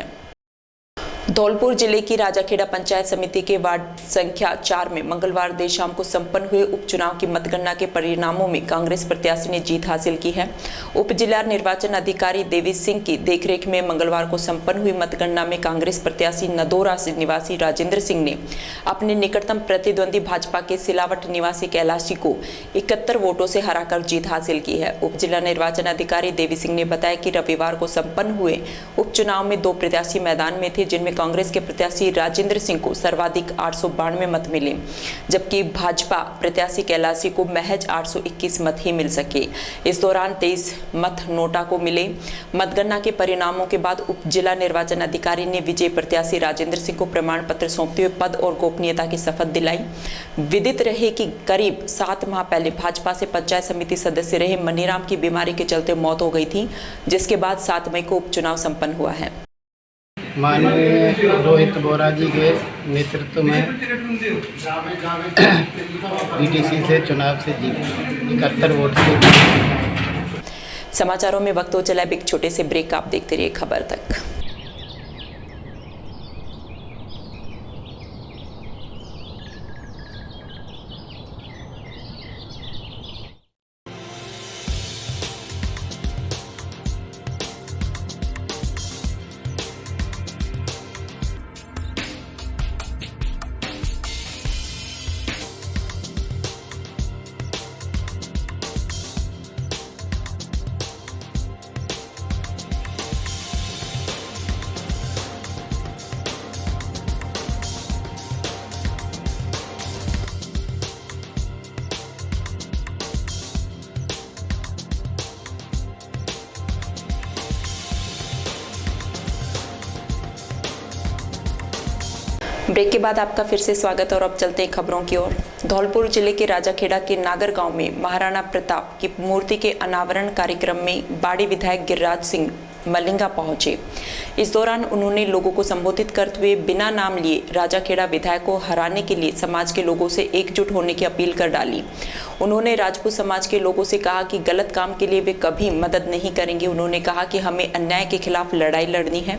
Speaker 1: धौलपुर जिले की राजाखेड़ा पंचायत समिति के वार्ड संख्या 4 में मंगलवार देर शाम को संपन्न हुए उपचुनाव की मतगणना के परिणामों में कांग्रेस प्रत्याशी ने जीत हासिल की है। उप जिला निर्वाचन अधिकारी देवी सिंह की देखरेख में मंगलवार को संपन्न हुई मतगणना में कांग्रेस प्रत्याशी नदौरा निवासी राजेंद्र सिंह ने अपने निकटतम प्रतिद्वंदी भाजपा के सिलावट निवासी कैलाशी को 71 वोटों से हराकर जीत हासिल की है। उप जिला निर्वाचन अधिकारी देवी सिंह ने बताया कि रविवार को संपन्न हुए उपचुनाव में 2 प्रत्याशी मैदान में थे, जिनमें कांग्रेस के प्रत्याशी राजेंद्र सिंह को सर्वाधिक 892 मत मिले, जबकि भाजपा प्रत्याशी कैलाशी को महज 821 मत ही मिल सके। इस दौरान 23 मत नोटा को मिले। मतगणना के परिणामों के बाद उप जिला निर्वाचन अधिकारी ने विजयी प्रत्याशी राजेंद्र सिंह को प्रमाण पत्र सौंपते हुए पद और गोपनीयता की शपथ दिलाई। विदित रहे कि करीब 7 माह पहले भाजपा से पंचायत समिति सदस्य रहे मनीराम की बीमारी के चलते मौत हो गई थी, जिसके बाद 7 मई को उपचुनाव संपन्न हुआ है।
Speaker 13: माननीय रोहित बोरा जी के नेतृत्व में बीडीसी से चुनाव से जीत 71 वोट से।
Speaker 1: समाचारों में वक्त हो चला एक छोटे से ब्रेक, आप देखते रहिए खबर तक। ब्रेक के बाद आपका फिर से स्वागत और अब चलते हैं खबरों की ओर। धौलपुर जिले के राजाखेड़ा के नागर गांव में महाराणा प्रताप की मूर्ति के अनावरण कार्यक्रम में बाड़ी विधायक गिरिराज सिंह मलिंगा पहुंचे। इस दौरान उन्होंने लोगों को संबोधित करते हुए बिना नाम लिए राजाखेड़ा विधायक को हराने के लिए समाज के लोगों से एकजुट होने की अपील कर डाली। उन्होंने राजपूत समाज के लोगों से कहा कि गलत काम के लिए वे कभी मदद नहीं करेंगे। उन्होंने कहा कि हमें अन्याय के खिलाफ लड़ाई लड़नी है,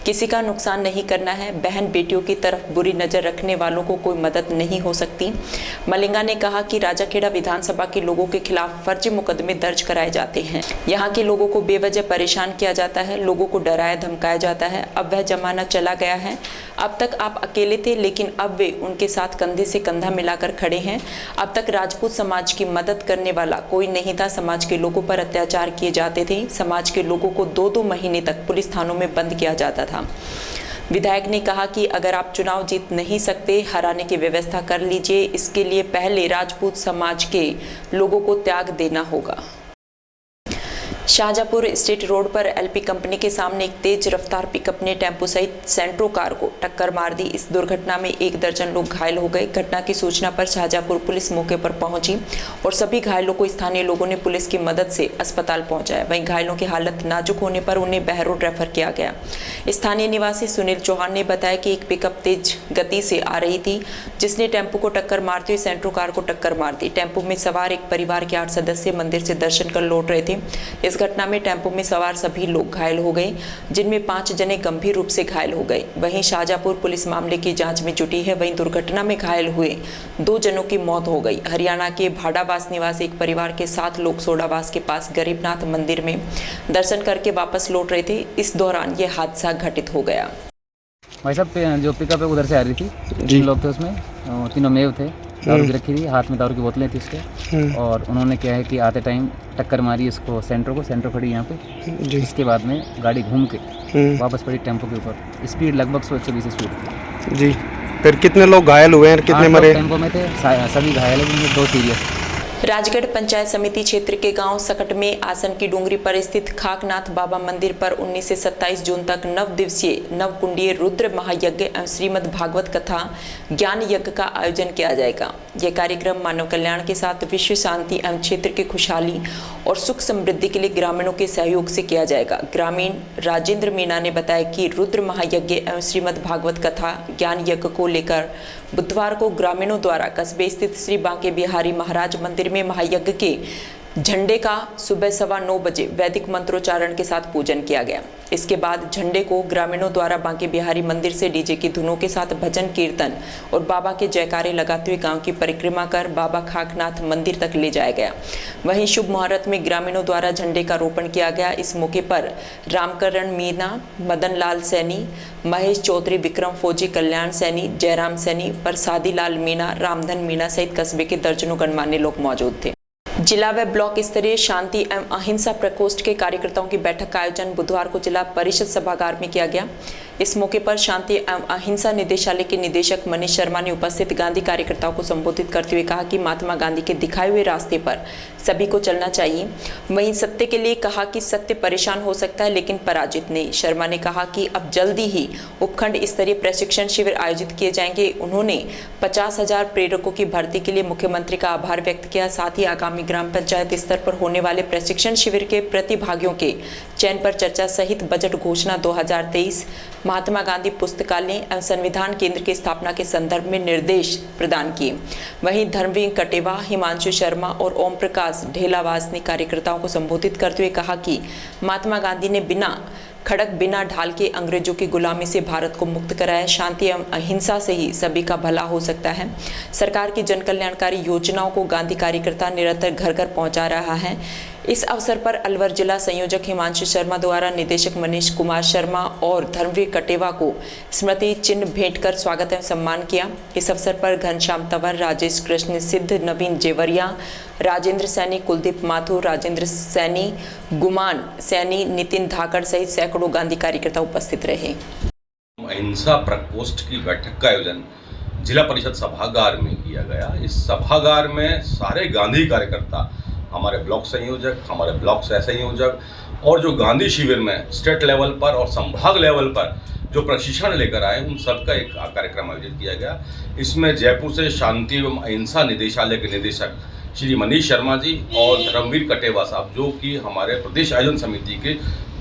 Speaker 1: किसी का नुकसान नहीं करना है। बहन बेटियों की तरफ बुरी नजर रखने वालों को कोई मदद नहीं हो सकती। मलिंगा ने कहा कि राजाखेड़ा विधानसभा के लोगों के खिलाफ फर्जी मुकदमे दर्ज कराए जाते हैं। यहाँ के लोगों को बेवजह परेशान किया जाता है, लोगों को डराया धमकाया जाता है। अब वह जमाना चला गया है। अब तक आप अकेले थे, लेकिन अब वे उनके साथ कंधे से कंधा मिलाकर खड़े हैं। अब तक राजपूत समाज की मदद करने वाला कोई नहीं था। समाज के लोगों पर अत्याचार किए जाते थे। समाज के लोगों को 2-2 महीने तक पुलिस थानों में बंद किया जाता था। विधायक ने कहा कि अगर आप चुनाव जीत नहीं सकते, हराने की व्यवस्था कर लीजिए। इसके लिए पहले राजपूत समाज के लोगों को त्याग देना होगा। शाहजहांपुर स्टेट रोड पर एलपी कंपनी के सामने एक तेज रफ्तार पिकअप ने टेम्पो सहित सेंट्रो कार को टक्कर मार दी। इस दुर्घटना में 1 दर्जन लोग घायल हो गए। घटना की सूचना पर शाहजहांपुर पुलिस मौके पर पहुंची और सभी घायलों को स्थानीय लोगों ने पुलिस की मदद से अस्पताल पहुंचाया। वहीं घायलों की हालत नाजुक होने पर उन्हें बहरोड रेफर किया गया। स्थानीय निवासी सुनील चौहान ने बताया कि एक पिकअप तेज गति से आ रही थी, जिसने टेम्पो को टक्कर मारते हुए सेंट्रो कार को टक्कर मार दी। टेम्पो में सवार एक परिवार के 8 सदस्य मंदिर से दर्शन कर लौट रहे थे। इस घटना में टेम्पो में सवार सभी लोग घायल हो गए, जिनमें 5 जने गंभीर रूप से घायल हो गए। वहीं शाहजहांपुर पुलिस मामले की जांच में जुटी है। वहीं दुर्घटना में घायल हुए 2 जनों की मौत हो गई। हरियाणा के भाड़ावास निवासी एक परिवार के 7 लोग सोडावास के पास गरीबनाथ मंदिर में दर्शन करके वापस लौट रहे थे। इस दौरान यह हादसा घटित हो गया।
Speaker 7: भाई साहब, जो पिकअप है उधर से आ रही थी। 3 लोग थे उसमें, तीनों मेव थे। दारू भी रखी थी, हाथ में दारू की बोतलें थी उसके। और उन्होंने क्या है कि आते टाइम टक्कर मारी इसको सेंट्रो खड़ी यहाँ पे। इसके बाद में गाड़ी घूम के वापस पड़ी टेम्पो के ऊपर। स्पीड लगभग 120 स्पीड थी
Speaker 14: जी। फिर कितने लोग घायल हुए हैं, कितने मरे?
Speaker 7: टेम्पो में थे, सभी घायल हैं, जिनमें 2 सीरियस।
Speaker 1: राजगढ़ पंचायत समिति क्षेत्र के गांव सकट में आसन की डूंगरी पर स्थित खाकनाथ बाबा मंदिर पर 19 से 27 जून तक 9 दिवसीय नवकुंडीय रुद्र महायज्ञ एवं श्रीमद् भागवत कथा ज्ञान यज्ञ का आयोजन किया जाएगा। यह कार्यक्रम मानव कल्याण के साथ विश्व शांति एवं क्षेत्र की खुशहाली और सुख समृद्धि के लिए ग्रामीणों के सहयोग से किया जाएगा। ग्रामीण राजेंद्र मीना ने बताया कि रुद्र महायज्ञ एवं श्रीमद् भागवत कथा ज्ञान यज्ञ को लेकर बुधवार को ग्रामीणों द्वारा कस्बे स्थित श्री बांके बिहारी महाराज मंदिर में महायज्ञ के झंडे का सुबह 9:15 बजे वैदिक मंत्रोच्चारण के साथ पूजन किया गया। इसके बाद झंडे को ग्रामीणों द्वारा बांके बिहारी मंदिर से डीजे की धुनों के साथ भजन कीर्तन और बाबा के जयकारे लगाते हुए गांव की परिक्रमा कर बाबा खाकनाथ मंदिर तक ले जाया गया। वहीं शुभ मुहूर्त में ग्रामीणों द्वारा झंडे का रोपण किया गया। इस मौके पर रामकरण मीना, मदन लाल सैनी, महेश चौधरी, विक्रम फौजी, कल्याण सैनी, जयराम सैनी, प्रसादी लाल मीना, रामधन मीना सहित कस्बे के दर्जनों गणमान्य लोग मौजूद थे। जिला व ब्लॉक स्तरीय शांति एवं अहिंसा प्रकोष्ठ के कार्यकर्ताओं की बैठक का आयोजन बुधवार को जिला परिषद सभागार में किया गया। इस मौके पर शांति एवं अहिंसा निदेशालय के निदेशक मनीष शर्मा ने उपस्थित गांधी कार्यकर्ताओं को संबोधित करते हुए कहा कि महात्मा गांधी के दिखाए हुए रास्ते पर सभी को चलना चाहिए। वहीं सत्य के लिए कहा कि सत्य परेशान हो सकता है लेकिन पराजित नहीं। शर्मा ने कहा कि अब जल्दी ही उपखंड स्तरीय प्रशिक्षण शिविर आयोजित किए जाएंगे। उन्होंने 50,000 प्रेरकों की भर्ती के लिए मुख्यमंत्री का आभार व्यक्त किया। साथ ही आगामी ग्राम पंचायत स्तर पर होने वाले प्रशिक्षण शिविर के प्रतिभागियों के चयन पर चर्चा सहित बजट घोषणा 2023, महात्मा गांधी पुस्तकालय एवं संविधान केंद्र की स्थापना के संदर्भ में निर्देश प्रदान किए। वहीं धर्मवीर कटेवा, हिमांशु शर्मा और ओम प्रकाश ढेलावास ने कार्यकर्ताओं को संबोधित करते हुए कहा कि महात्मा गांधी ने बिना खड़क बिना ढाल के अंग्रेजों की गुलामी से भारत को मुक्त कराया। शांति एवं अहिंसा से ही सभी का भला हो सकता है। सरकार की जन कल्याणकारी योजनाओं को गांधी कार्यकर्ता निरंतर घर घर पहुंचा रहा है। इस अवसर पर अलवर जिला संयोजक हिमांशु शर्मा द्वारा निदेशक मनीष कुमार शर्मा और धर्मवीर कटेवा को स्मृति चिन्ह भेंट कर स्वागत एवं सम्मान किया। इस अवसर पर घनश्याम तंवर, राजेश कृष्ण सिद्ध, नवीन जेवरिया, राजेंद्र सैनी, कुलदीप माथुर, राजेंद्र सैनी, गुमान सैनी, नितिन धाकड़ सहित सैकड़ों गांधी कार्यकर्ता उपस्थित रहे।
Speaker 15: अहिंसा प्रकोष्ठ की बैठक का आयोजन जिला परिषद सभागार में किया गया। इस सभागार में सारे गांधी कार्यकर्ता, हमारे ब्लॉक संयोजक, हमारे ब्लॉक सह संयोजक और जो गांधी शिविर में स्टेट लेवल पर और संभाग लेवल पर जो प्रशिक्षण लेकर आए, उन सबका एक कार्यक्रम आयोजित किया गया। इसमें जयपुर से शांति एवं अहिंसा निदेशालय के निदेशक श्री मनीष शर्मा जी और धर्मवीर कटेवा साहब, जो कि हमारे प्रदेश आयोजन समिति के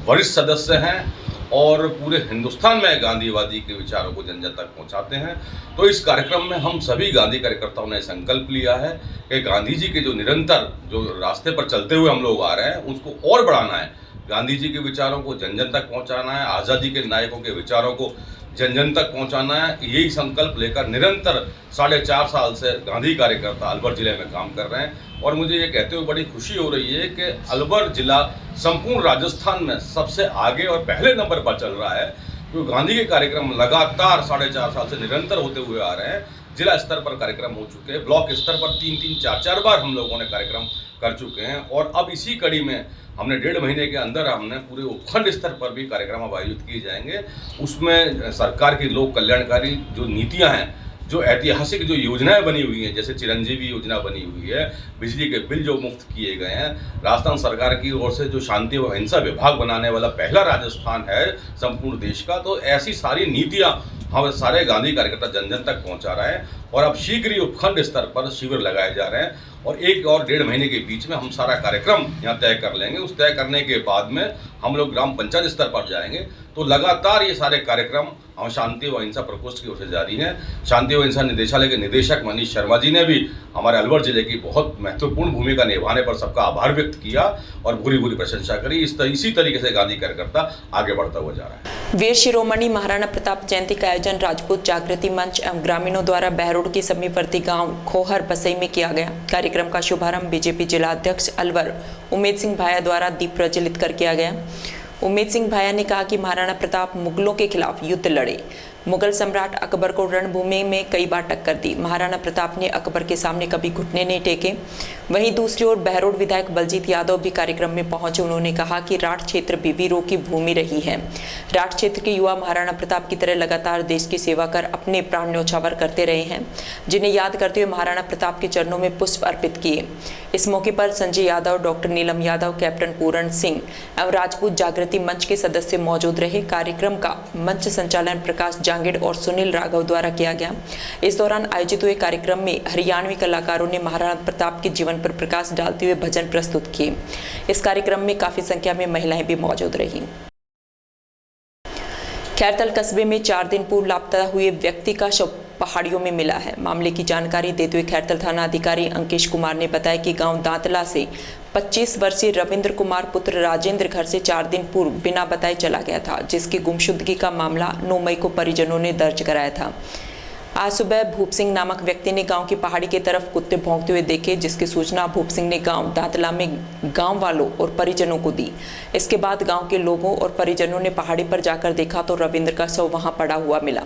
Speaker 15: वरिष्ठ सदस्य हैं और पूरे हिंदुस्तान में गांधीवादी के विचारों को जन जन तक पहुंचाते हैं। तो इस कार्यक्रम में हम सभी गांधी कार्यकर्ताओं ने संकल्प लिया है कि गांधी जी के जो निरंतर जो रास्ते पर चलते हुए हम लोग आ रहे हैं, उसको और बढ़ाना है। गांधी जी के विचारों को जन जन तक पहुंचाना है, आज़ादी के नायकों के विचारों को जन जन तक पहुंचाना है। यही संकल्प लेकर निरंतर 4.5 साल से गांधी कार्यकर्ता अलवर जिले में काम कर रहे हैं। और मुझे ये कहते हुए बड़ी खुशी हो रही है कि अलवर जिला संपूर्ण राजस्थान में सबसे आगे और पहले नंबर पर चल रहा है, क्योंकि गांधी के कार्यक्रम लगातार 4.5 साल से निरंतर होते हुए आ रहे हैं। जिला स्तर पर कार्यक्रम हो चुके हैं, ब्लॉक स्तर पर 3-3, 4-4 बार हम लोगों ने कार्यक्रम कर चुके हैं और अब इसी कड़ी में हमने 1.5 महीने के अंदर हमने पूरे उपखंड स्तर पर भी कार्यक्रम अब आयोजित किए जाएंगे। उसमें सरकार की लोक कल्याणकारी जो नीतियां हैं, जो ऐतिहासिक जो योजनाएं बनी हुई हैं, जैसे चिरंजीवी योजना बनी हुई है, बिजली के बिल जो मुफ्त किए गए हैं, राजस्थान सरकार की ओर से जो शांति व अहिंसा विभाग बनाने वाला पहला राजस्थान है संपूर्ण देश का, तो ऐसी सारी नीतियां हम सारे गांधी कार्यकर्ता जन जन तक पहुंचा रहे हैं। और अब शीघ्र ही उपखंड स्तर पर शिविर लगाए जा रहे हैं और 1 और 1.5 महीने के बीच में हम सारा कार्यक्रम यहाँ तय कर लेंगे। उस तय करने के बाद में हम लोग ग्राम पंचायत स्तर पर जाएंगे। तो लगातार ये सारे कार्यक्रम हम शांति व अहिंसा प्रकोष्ठ की ओर से जारी हैं। शांति व अहिंसा निदेशालय के निदेशक मनीष शर्मा जी ने भी हमारे अलवर जिले की बहुत महत्वपूर्ण भूमिका निभाने पर सबका आभार व्यक्त किया और भूरी भूरी प्रशंसा करी। इसी तरीके से गांधी कार्यकर्ता आगे बढ़ता हुआ जा रहा है।
Speaker 1: वीर शिरोमणि महाराणा प्रताप जयंती का आयोजन राजपूत जागृति मंच एवं ग्रामीणों द्वारा बहरोड के समीपवर्ती गांव खोहर बसई में किया गया। कार्यक्रम का शुभारंभ बीजेपी जिला अध्यक्ष अलवर उमेद सिंह भाया द्वारा दीप प्रज्वलित कर किया गया। उमेद सिंह भाया ने कहा कि महाराणा प्रताप मुगलों के खिलाफ युद्ध लड़े, मुगल सम्राट अकबर को रणभूमि में कई बार टक्कर दी। महाराणा प्रताप ने अकबर के सामने कभी घुटने नहीं टेके। वहीं दूसरी ओर बहरोड विधायक बलजीत यादव भी कार्यक्रम में पहुंचे। उन्होंने कहा कि राठ क्षेत्र भी वीरों की भूमि रही है। राठ क्षेत्र के युवा महाराणा प्रताप की तरह लगातार देश की सेवा कर अपने प्राण न्यौछावर करते रहे हैं, जिन्हें याद करते हुए महाराणा प्रताप के चरणों में पुष्प अर्पित किए। इस मौके पर संजय यादव, डॉक्टर नीलम यादव, कैप्टन पूरण सिंह एवं राजपूत जागृति मंच के सदस्य मौजूद रहे। कार्यक्रम का मंच संचालन प्रकाश जांगेड़ और सुनील राघव द्वारा किया गया। इस दौरान आयोजित हुए कार्यक्रम में हरियाणवी कलाकारों ने महाराणा प्रताप के जीवन पर प्रकाश डालते हुए भजन प्रस्तुत किए। इस कार्यक्रम में काफी संख्या में महिलाएं भी मौजूद रहीं। खैरतल कस्बे में 4 दिन पूर्व लापता हुए व्यक्ति का शव पहाड़ियों में मिला है। मामले की जानकारी देते हुए खैरतल थाना अधिकारी अंकेश कुमार ने बताया कि गांव दांतला से 25 वर्षीय रविंद्र कुमार पुत्र राजेंद्र घर से 4 दिन पूर्व बिना बताए चला गया था, जिसकी गुमशुदगी का मामला 9 मई को परिजनों ने दर्ज कराया था। आज सुबह भूप सिंह नामक व्यक्ति ने गांव की पहाड़ी की तरफ कुत्ते भौंकते हुए देखे, जिसकी सूचना भूप सिंह ने गांव दांतला में गांव वालों और परिजनों को दी। इसके बाद गांव के लोगों और परिजनों ने पहाड़ी पर जाकर देखा तो रविंद्र का शव वहां पड़ा हुआ मिला,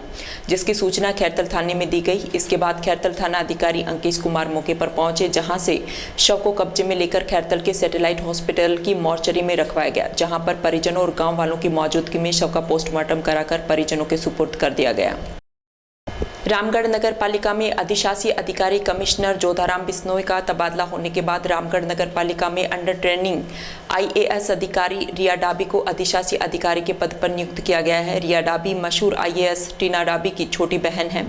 Speaker 1: जिसकी सूचना खैरतल थाने में दी गई। इसके बाद खैरतल थाना अधिकारी अंकेश कुमार मौके पर पहुंचे, जहां से शव को कब्जे में लेकर खैरतल के सैटेलाइट हॉस्पिटल की मॉर्चरी में रखवाया गया, जहां पर परिजनों और गाँव वालों की मौजूदगी में शव का पोस्टमार्टम कराकर परिजनों के सुपुर्द कर दिया गया। रामगढ़ नगर पालिका में अधिशासी अधिकारी कमिश्नर जोधाराम बिश्नोई का तबादला होने के बाद रामगढ़ नगर पालिका में अंडर ट्रेनिंग IAS अधिकारी रिया डाबी को अधिशासी अधिकारी के पद पर नियुक्त किया गया है। रिया डाबी मशहूर IAS टीना डाबी की छोटी बहन है।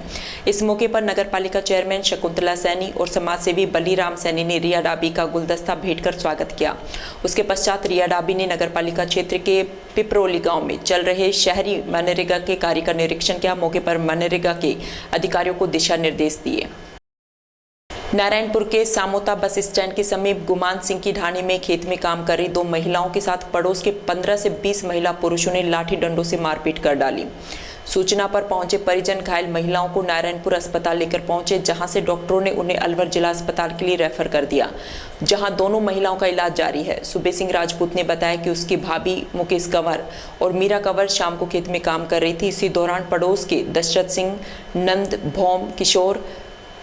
Speaker 1: इस मौके पर नगर पालिका चेयरमैन शकुंतला सैनी और समाजसेवी बलीराम सैनी ने रिया डाबी का गुलदस्ता भेंट कर स्वागत किया। उसके पश्चात रिया डाबी ने नगर पालिका क्षेत्र के पिपरोली गाँव में चल रहे शहरी मनरेगा के कार्य का निरीक्षण किया। मौके पर मनरेगा के अधिकारियों को दिशा निर्देश दिए। नारायणपुर के सामोता बस स्टैंड के समीप गुमान सिंह की ढाणी में खेत में काम कर रही 2 महिलाओं के साथ पड़ोस के 15 से 20 महिला पुरुषों ने लाठी डंडों से मारपीट कर डाली। सूचना पर पहुंचे परिजन घायल महिलाओं को नारायणपुर अस्पताल लेकर पहुंचे, जहां से डॉक्टरों ने उन्हें अलवर जिला अस्पताल के लिए रेफर कर दिया, जहां दोनों महिलाओं का इलाज जारी है। सुबे सिंह राजपूत ने बताया कि उसकी भाभी मुकेश कंवर और मीरा कंवर शाम को खेत में काम कर रही थी। इसी दौरान पड़ोस के दशरथ सिंह, नंद, भौम, किशोर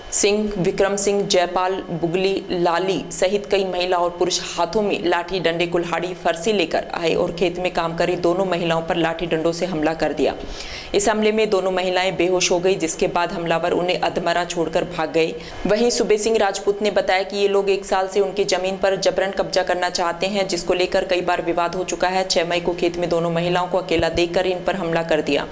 Speaker 1: सिंह, विक्रम सिंह, जयपाल, बुगली, लाली सहित कई महिला और पुरुष हाथों में लाठी डंडे, कुल्हाड़ी, फरसी लेकर आए और खेत में काम कर रही दोनों महिलाओं पर लाठी डंडों से हमला कर दिया। इस हमले में दोनों महिलाएं बेहोश हो गई, जिसके बाद हमलावर उन्हें अधमरा छोड़कर भाग गए। वहीं सुबे सिंह राजपूत ने बताया कि ये लोग 1 साल से उनकी जमीन पर जबरन कब्जा करना चाहते हैं, जिसको लेकर कई बार विवाद हो चुका है। 6 मई को खेत में दोनों महिलाओं को अकेला देखकर इन पर हमला कर दिया।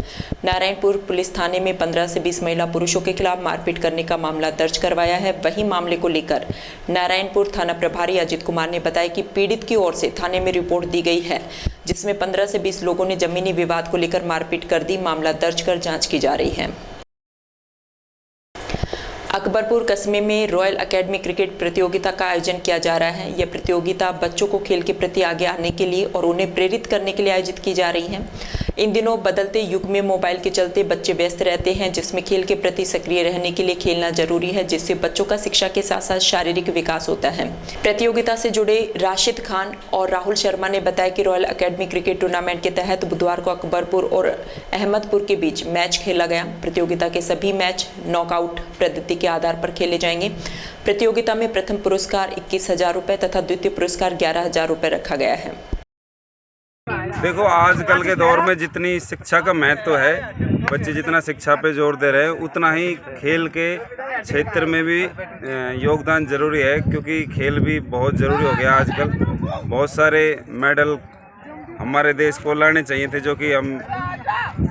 Speaker 1: नारायणपुर पुलिस थाने में 15 से 20 महिला पुरुषों के खिलाफ मारपीट करने का मामला दर्ज करवाया है। वहीं मामले को लेकर नारायणपुर थाना प्रभारी अजित कुमार ने बताया कि पीड़ित की ओर से थाने में रिपोर्ट दी गई है, जिसमें 15 से 20 लोगों ने जमीनी विवाद को लेकर मारपीट कर दी। मामला दर्ज कर जांच की जा रही है। अकबरपुर कस्बे में रॉयल एकेडमी क्रिकेट प्रतियोगिता का आयोजन किया जा रहा है। यह प्रतियोगिता बच्चों को खेल के प्रति आगे आने के लिए और उन्हें प्रेरित करने के लिए आयोजित की जा रही है। इन दिनों बदलते युग में मोबाइल के चलते बच्चे व्यस्त रहते हैं, जिसमें खेल के प्रति सक्रिय रहने के लिए खेलना जरूरी है, जिससे बच्चों का शिक्षा के साथ साथ शारीरिक विकास होता है। प्रतियोगिता से जुड़े राशिद खान और राहुल शर्मा ने बताया कि रॉयल एकेडमी क्रिकेट टूर्नामेंट के तहत बुधवार को अकबरपुर और अहमदपुर के बीच मैच खेला गया। प्रतियोगिता के सभी मैच नॉकआउट पद्धति के आधार पर खेले जाएंगे। प्रतियोगिता में प्रथम पुरस्कार 21,000 रुपए तथा द्वितीय पुरस्कार 11,000 रुपए रखा गया है।
Speaker 16: देखो, आजकल के दौर में जितनी शिक्षा का महत्व है, बच्चे जितना शिक्षा पे जोर दे रहे हैं, उतना ही खेल के क्षेत्र में भी योगदान जरूरी है, क्योंकि खेल भी बहुत ज़रूरी हो गया आजकल। बहुत सारे मेडल हमारे देश को लाने चाहिए थे, जो कि हम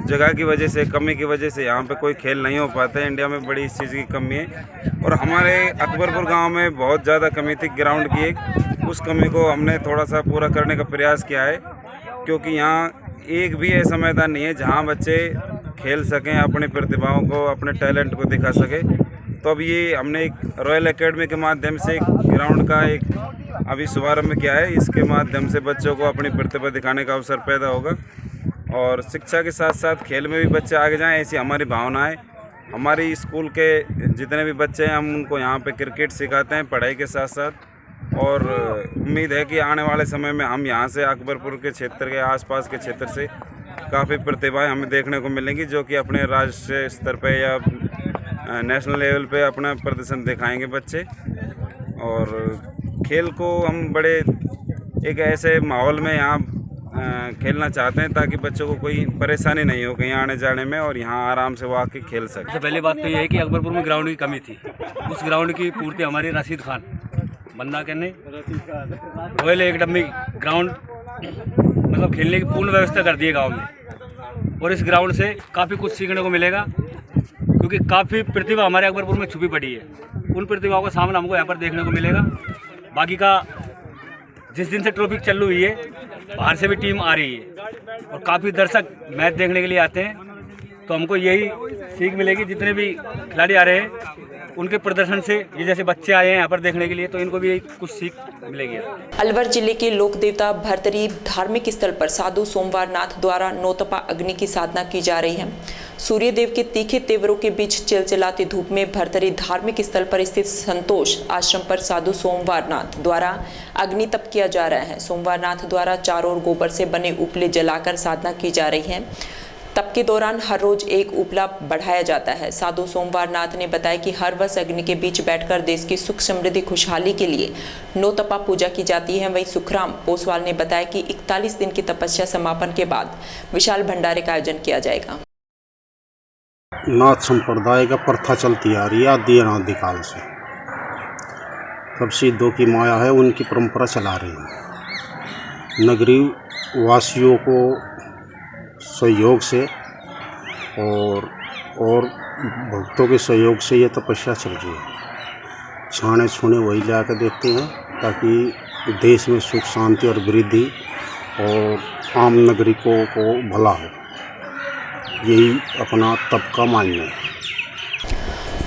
Speaker 16: जगह की वजह से, कमी की वजह से यहाँ पे कोई खेल नहीं हो पाते। इंडिया में बड़ी इस चीज़ की कमी है और हमारे अकबरपुर गांव में बहुत ज़्यादा कमी थी ग्राउंड की। उस कमी को हमने थोड़ा सा पूरा करने का प्रयास किया है, क्योंकि यहाँ एक भी ऐसा मैदान नहीं है जहाँ बच्चे खेल सकें, अपनी प्रतिभाओं को, अपने टैलेंट को दिखा सकें। तो अब ये हमने एक रॉयल एकेडमी के माध्यम से एक ग्राउंड का एक अभी शुभारम्भ किया है। इसके माध्यम से बच्चों को अपनी प्रतिभा दिखाने का अवसर पैदा होगा और शिक्षा के साथ साथ खेल में भी बच्चे आगे जाएं, ऐसी हमारी भावना है। हमारी स्कूल के जितने भी बच्चे हैं, हम उनको यहाँ पे क्रिकेट सिखाते हैं पढ़ाई के साथ साथ, और उम्मीद है कि आने वाले समय में हम यहाँ से अकबरपुर के क्षेत्र के आसपास के क्षेत्र से काफ़ी प्रतिभाएं हमें देखने को मिलेंगी, जो कि अपने राष्ट्रीय स्तर पे या नेशनल लेवल पे अपना प्रदर्शन दिखाएंगे बच्चे। और खेल को हम बड़े एक ऐसे माहौल में यहाँ खेलना चाहते हैं ताकि बच्चों को कोई परेशानी नहीं हो कहीं आने जाने में, और यहाँ आराम से वो आके खेल सके।
Speaker 17: सबसे पहली बात तो ये है कि अकबरपुर में ग्राउंड की कमी थी। उस ग्राउंड की पूर्ति हमारे राशिद खान बंदा कहने रॉयल एकेडमी ग्राउंड मतलब खेलने की पूर्ण व्यवस्था कर दी है गाँव में, और इस ग्राउंड से काफ़ी कुछ सीखने को मिलेगा, क्योंकि काफ़ी प्रतिभा हमारे अकबरपुर में छुपी पड़ी है। उन प्रतिभाओं का सामना हमको यहाँ पर देखने को मिलेगा। बाकी का जिस दिन से ट्रॉफी चालू हुई है, बाहर से भी टीम आ रही है और काफ़ी दर्शक मैच देखने के लिए आते हैं। तो हमको यही सीख मिलेगी, जितने भी खिलाड़ी आ रहे हैं उनके प्रदर्शन से ये जैसे बच्चे आए हैं यहाँ पर देखने के लिए, तो इनको भी कुछ सीख मिलेगी।
Speaker 1: अलवर जिले के लोक देवता भरतरी धार्मिक स्थल पर साधु सोमवारनाथ द्वारा नौतपा अग्नि की साधना की जा रही है। सूर्य देव के तीखे तेवरों के बीच चिलचिलाती धूप में भरतरी धार्मिक स्थल पर स्थित संतोष आश्रम पर साधु सोमवारनाथ द्वारा अग्नि तप किया जा रहा है। सोमवारनाथ द्वारा चारों ओर गोबर से बने उपले जलाकर साधना की जा रही है। तप के दौरान हर रोज एक उपला बढ़ाया जाता है। साधु सोमवारनाथ ने बताया कि हर वर्ष अग्नि के बीच बैठकर देश की सुख समृद्धि खुशहाली के लिए नौतपा पूजा की जाती है। वहीं सुखराम पोसवाल ने बताया कि 41 दिन की तपस्या समापन के बाद विशाल भंडारे का आयोजन किया जाएगा।
Speaker 14: नाथ संप्रदाय का प्रथा चलती आ रही है आदि अनादिकाल से। तब सिद्धों की माया है, उनकी परंपरा चला रही है। नगरी वासियों को सहयोग से और भक्तों के सहयोग से ये तपस्या चल रही है। छाने छूने वही ला कर देखते हैं ताकि देश में सुख शांति और वृद्धि और आम नागरिकों को भला हो, यही अपना तप का मान्य है।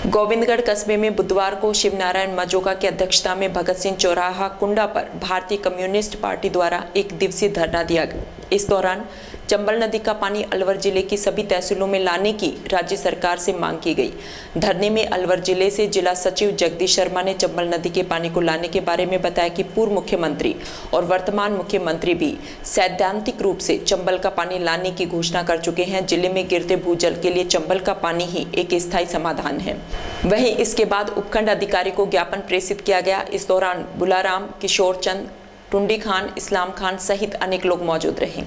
Speaker 1: गोविंदगढ़ कस्बे में बुधवार को शिवनारायण मजोका की अध्यक्षता में भगत सिंह चौराहा कुंडा पर भारतीय कम्युनिस्ट पार्टी द्वारा 1 दिवसीय धरना दिया गया। इस दौरान चंबल नदी का पानी अलवर जिले की सभी तहसीलों में लाने की राज्य सरकार से मांग की गई। धरने में अलवर जिले से जिला सचिव जगदीश शर्मा ने चंबल नदी के पानी को लाने के बारे में बताया कि पूर्व मुख्यमंत्री और वर्तमान मुख्यमंत्री भी सैद्धांतिक रूप से चंबल का पानी लाने की घोषणा कर चुके हैं। जिले में गिरते भूजल के लिए चंबल का पानी ही एक स्थायी समाधान है। वहीं इसके बाद उपखंड अधिकारी को ज्ञापन प्रेषित किया गया। इस दौरान बुलाराम, किशोर चंद, टुंडी खान, इस्लाम खान सहित अनेक लोग मौजूद रहे।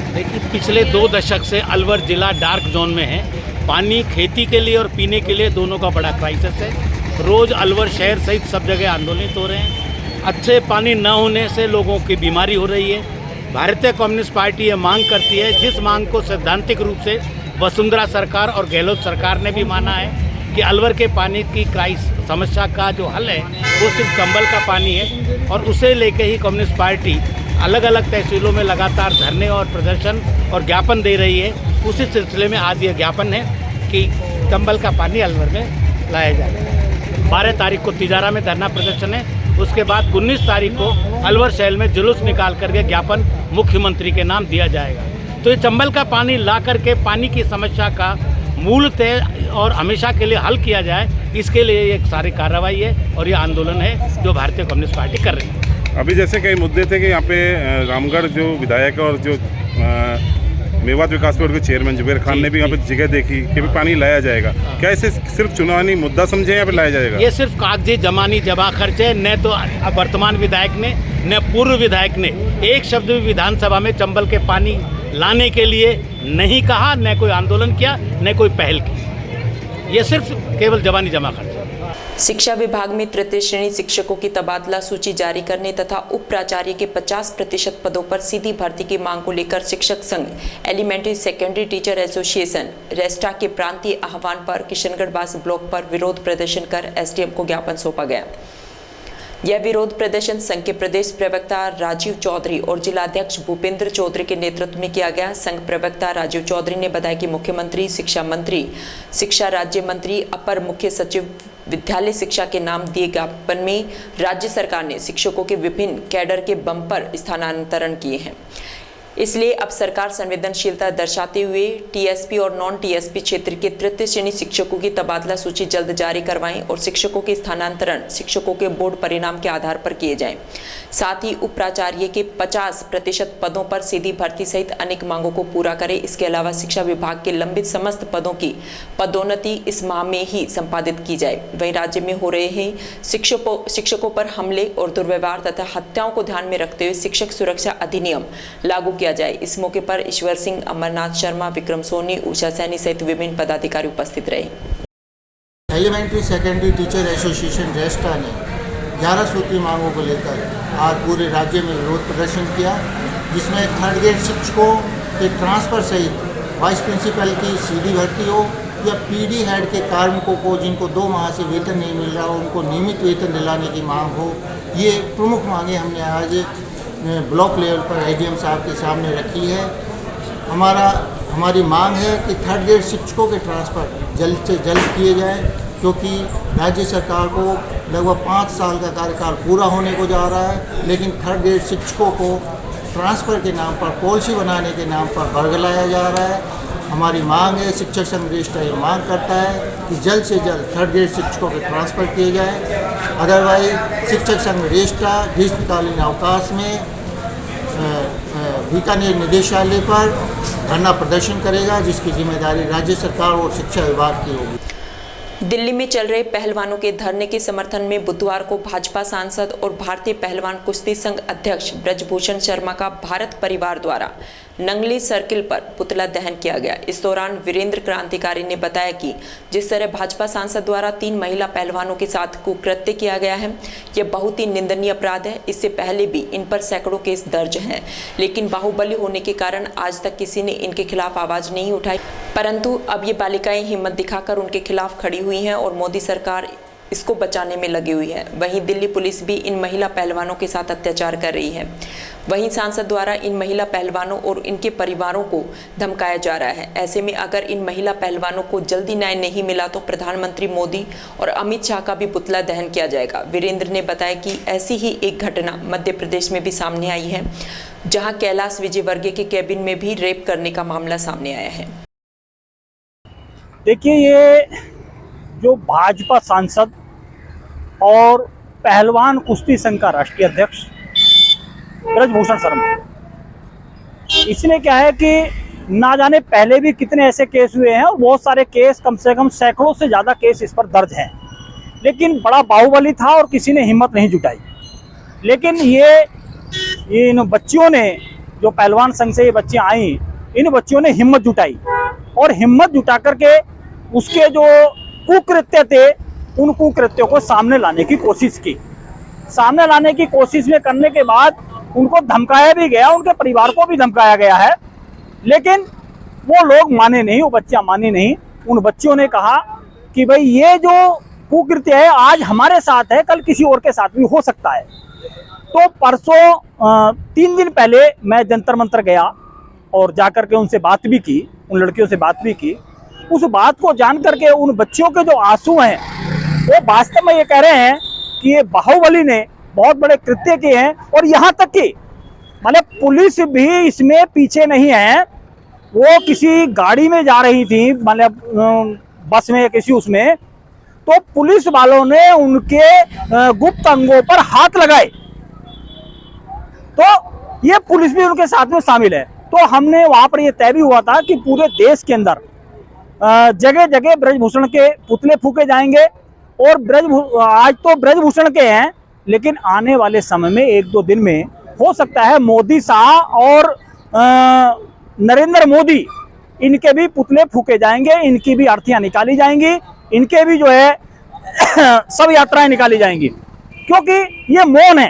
Speaker 18: देखिए, पिछले 2 दशक से अलवर जिला डार्क जोन में है। पानी खेती के लिए और पीने के लिए दोनों का बड़ा क्राइसिस है। रोज़ अलवर शहर सहित सब जगह आंदोलित हो रहे हैं। अच्छे पानी न होने से लोगों की बीमारी हो रही है। भारतीय कम्युनिस्ट पार्टी ये मांग करती है, जिस मांग को सैद्धांतिक रूप से वसुंधरा सरकार और गहलोत सरकार ने भी माना है कि अलवर के पानी की समस्या का जो हल है वो सिर्फ चंबल का पानी है। और उसे लेके ही कम्युनिस्ट पार्टी अलग अलग तहसीलों में लगातार धरने और प्रदर्शन और ज्ञापन दे रही है। उसी सिलसिले में आज ये ज्ञापन है कि चंबल का पानी अलवर में लाया जाए। 12 तारीख को तिजारा में धरना प्रदर्शन है। उसके बाद 19 तारीख को अलवर शहर में जुलूस निकाल करके ज्ञापन मुख्यमंत्री के नाम दिया जाएगा। तो ये चंबल का पानी ला करके पानी की समस्या का मूल तय और हमेशा के लिए हल किया जाए, इसके लिए एक सारी कार्रवाई है और ये आंदोलन है जो भारतीय कम्युनिस्ट पार्टी कर रही है।
Speaker 9: अभी जैसे कई मुद्दे थे कि यहाँ पे रामगढ़ जो विधायक और जो मेवात विकास बोर्ड के चेयरमैन जुबेर खान ने भी यहाँ पे जगह देखी कि भी पानी लाया जाएगा। क्या इसे सिर्फ चुनावी मुद्दा समझे यहाँ पे लाया जाएगा?
Speaker 18: ये सिर्फ कागजी जमानी जमा खर्च है। न तो वर्तमान विधायक ने न पूर्व विधायक ने एक शब्द भी विधानसभा में चंबल के पानी लाने के लिए नहीं कहा, न कोई आंदोलन किया, न कोई पहल की। ये सिर्फ केवल जवानी जमा खर्च।
Speaker 1: शिक्षा विभाग में तृतीय श्रेणी शिक्षकों की तबादला सूची जारी करने तथा उप प्राचार्य के 50% पदों पर सीधी भर्ती की मांग को लेकर शिक्षक संघ, elementary secondary teacher association, RESTA के प्रांतीय आह्वान पर किशनगढ़ बास ब्लॉक पर विरोध प्रदर्शन कर एसडीएम को ज्ञापन सौंपा गया। यह विरोध प्रदर्शन संघ के प्रदेश प्रवक्ता राजीव चौधरी और जिलाध्यक्ष भूपेंद्र चौधरी के नेतृत्व में किया गया। संघ प्रवक्ता राजीव चौधरी ने बताया कि मुख्यमंत्री, शिक्षा मंत्री, शिक्षा राज्य मंत्री, अपर मुख्य सचिव विद्यालय शिक्षा के नाम दिए ज्ञापन में राज्य सरकार ने शिक्षकों के विभिन्न कैडर के बंपर स्थानांतरण किए हैं। इसलिए अब सरकार संवेदनशीलता दर्शाते हुए टीएसपी और नॉन टीएसपी क्षेत्र के तृतीय श्रेणी शिक्षकों की तबादला सूची जल्द जारी करवाएं और शिक्षकों के स्थानांतरण शिक्षकों के बोर्ड परिणाम के आधार पर किए जाएं। साथ ही उप प्राचार्य के 50% पदों पर सीधी भर्ती सहित अनेक मांगों को पूरा करें। इसके अलावा शिक्षा विभाग के लंबित समस्त पदों की पदोन्नति इस माह में ही संपादित की जाए। वहीं राज्य में हो रहे हैं शिक्षकों पर हमले और दुर्व्यवहार तथा हत्याओं को ध्यान में रखते हुए शिक्षक सुरक्षा अधिनियम लागू किया जाए। इस मौके पर ईश्वर सिंह, अमरनाथ शर्मा, विक्रम सोनी, उषा सैनी सहित विभिन्न पदाधिकारी उपस्थित रहे।
Speaker 19: Elementary secondary teacher association RESTA ने 11 सूत्री मांगों को लेकर आज पूरे राज्य में विरोध प्रदर्शन किया, जिसमें 3rd ग्रेड शिक्षकों के ट्रांसफर सहित वाइस प्रिंसिपल की सीधी भर्ती हो या पीडी हेड के कार्मिकों को जिनको 2 माह से वेतन नहीं मिल रहा हो उनको नियमित वेतन दिलाने की मांग हो। ये प्रमुख मांगे हमने आज ब्लॉक लेवल पर एडीएम साहब के सामने रखी है। हमारी मांग है कि 3rd ग्रेड शिक्षकों के ट्रांसफ़र जल्द से जल्द किए जाए। क्योंकि राज्य सरकार को लगभग 5 साल का कार्यकाल पूरा होने को जा रहा है, लेकिन थर्ड ग्रेड शिक्षकों को ट्रांसफ़र के नाम पर, पॉलिसी बनाने के नाम पर बरगलाया जा रहा है। हमारी मांग है, शिक्षक संघ रेस्टा ये मांग करता है कि जल्द से जल्द थर्ड ग्रेड शिक्षकों के ट्रांसफ़र किए जाए। अदरवाइज शिक्षक संघ रेस्टा ग्रीष्मकालीन अवकाश में बीकानेर निदेशालय पर धरना प्रदर्शन करेगा, जिसकी जिम्मेदारी राज्य सरकार और शिक्षा विभाग की होगी।
Speaker 1: दिल्ली में चल रहे पहलवानों के धरने के समर्थन में बुधवार को भाजपा सांसद और भारतीय पहलवान कुश्ती संघ अध्यक्ष ब्रजभूषण शर्मा का भारत परिवार द्वारा नंगली सर्किल पर पुतला दहन किया गया। इस दौरान वीरेंद्र क्रांतिकारी ने बताया कि जिस तरह भाजपा सांसद द्वारा 3 महिला पहलवानों के साथ कुकृत्य किया गया है, यह बहुत ही निंदनीय अपराध है। इससे पहले भी इन पर सैकड़ों केस दर्ज हैं, लेकिन बाहुबली होने के कारण आज तक किसी ने इनके खिलाफ आवाज नहीं उठाई। परंतु अब ये बालिकाएं हिम्मत दिखाकर उनके खिलाफ खड़ी हुई हैं और मोदी सरकार इसको बचाने में लगी हुई है। वहीं दिल्ली पुलिस भी इन महिला पहलवानों के साथ अत्याचार कर रही है। वहीं सांसद द्वारा इन महिला पहलवानों और इनके परिवारों को धमकाया जा रहा है। ऐसे में अगर इन महिला पहलवानों को जल्दी न्याय नहीं मिला तो प्रधानमंत्री मोदी और अमित शाह का भी पुतला दहन किया जाएगा। वीरेंद्र ने बताया कि ऐसी ही एक घटना मध्य प्रदेश में भी सामने आई है, जहां कैलाश विजयवर्गीय के कैबिन में भी रेप करने का मामला सामने आया है।
Speaker 20: देखिए, ये जो भाजपा सांसद और पहलवान कुश्ती संघ का राष्ट्रीय अध्यक्ष ब्रजभूषण शर्मा, इसमें क्या है कि ना जाने पहले भी कितने ऐसे केस हुए हैं और बहुत सारे केस, कम से कम सैकड़ों से ज़्यादा केस इस पर दर्ज हैं, लेकिन बड़ा बाहुबली था और किसी ने हिम्मत नहीं जुटाई। लेकिन ये इन बच्चियों ने, जो पहलवान संघ से ये बच्चियाँ आई, इन बच्चियों ने हिम्मत जुटाई और हिम्मत जुटा करके उसके जो कुकृत्य थे, उन कुकृत्यों को सामने लाने की कोशिश की। सामने लाने की कोशिश में करने के बाद उनको धमकाया भी गया, उनके परिवार को भी धमकाया गया है, लेकिन वो लोग माने नहीं, वो बच्चियां मानी नहीं। उन बच्चियों ने कहा कि भाई ये जो कुकृत्य है आज हमारे साथ है, कल किसी और के साथ भी हो सकता है। तो परसों 3 दिन पहले मैं जंतर मंतर गया और जाकर के उनसे बात भी की, उन लड़कियों से बात भी की। उस बात को जान करके उन बच्चियों के जो आंसू हैं, वो वास्तव में ये कह रहे हैं कि ये बाहुबली ने बहुत बड़े कृत्य किए हैं और यहाँ तक कि मतलब पुलिस भी इसमें पीछे नहीं है। वो किसी गाड़ी में जा रही थी, मतलब बस में या किसी उसमें, तो पुलिस वालों ने उनके गुप्त अंगों पर हाथ लगाए, तो ये पुलिस भी उनके साथ में शामिल है। तो हमने वहाँ पर ये तय भी हुआ था कि पूरे देश के अंदर जगह जगह ब्रजभूषण के पुतले फूके जाएंगे और आज तो ब्रजभूषण के हैं, लेकिन आने वाले समय में 1-2 दिन में हो सकता है मोदी शाह और नरेंद्र मोदी, इनके भी पुतले फूके जाएंगे, इनकी भी अर्थियां निकाली जाएंगी, इनके भी जो है सब यात्राएं निकाली जाएंगी, क्योंकि ये मौन है।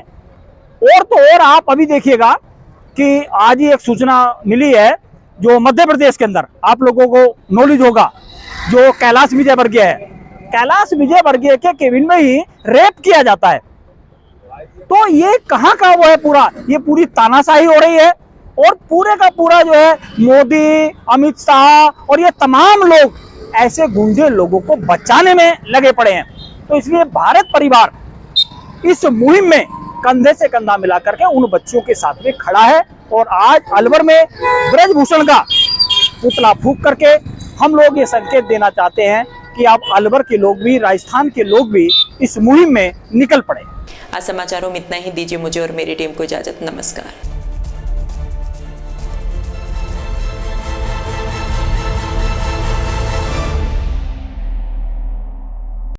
Speaker 20: और तो और आप अभी देखिएगा कि आज ही एक सूचना मिली है जो मध्य प्रदेश के अंदर आप लोगों को नॉलेज होगा, जो कैलाश विजयवर्गीय है, कैलाश विजयवर्गीय के केबिन में ही रेप किया जाता है। तो ये कहाँ का वो है पूरा, ये पूरी तानाशाही हो रही है और पूरे का पूरा जो है मोदी, अमित शाह और ये तमाम लोग ऐसे गुंडे लोगों को बचाने में लगे पड़े हैं। तो इसलिए भारत परिवार इस मुहिम में कंधे से कंधा मिला करके उन बच्चों के साथ में खड़ा है और आज अलवर में ब्रजभूषण का पुतला फूंक करके हम लोग ये संकेत देना चाहते हैं कि आप अलवर के लोग भी, राजस्थान के लोग भी इस मुहिम में निकल पड़े।
Speaker 1: आज समाचारों में इतना ही। दीजिए मुझे और मेरी टीम को इजाजत। नमस्कार।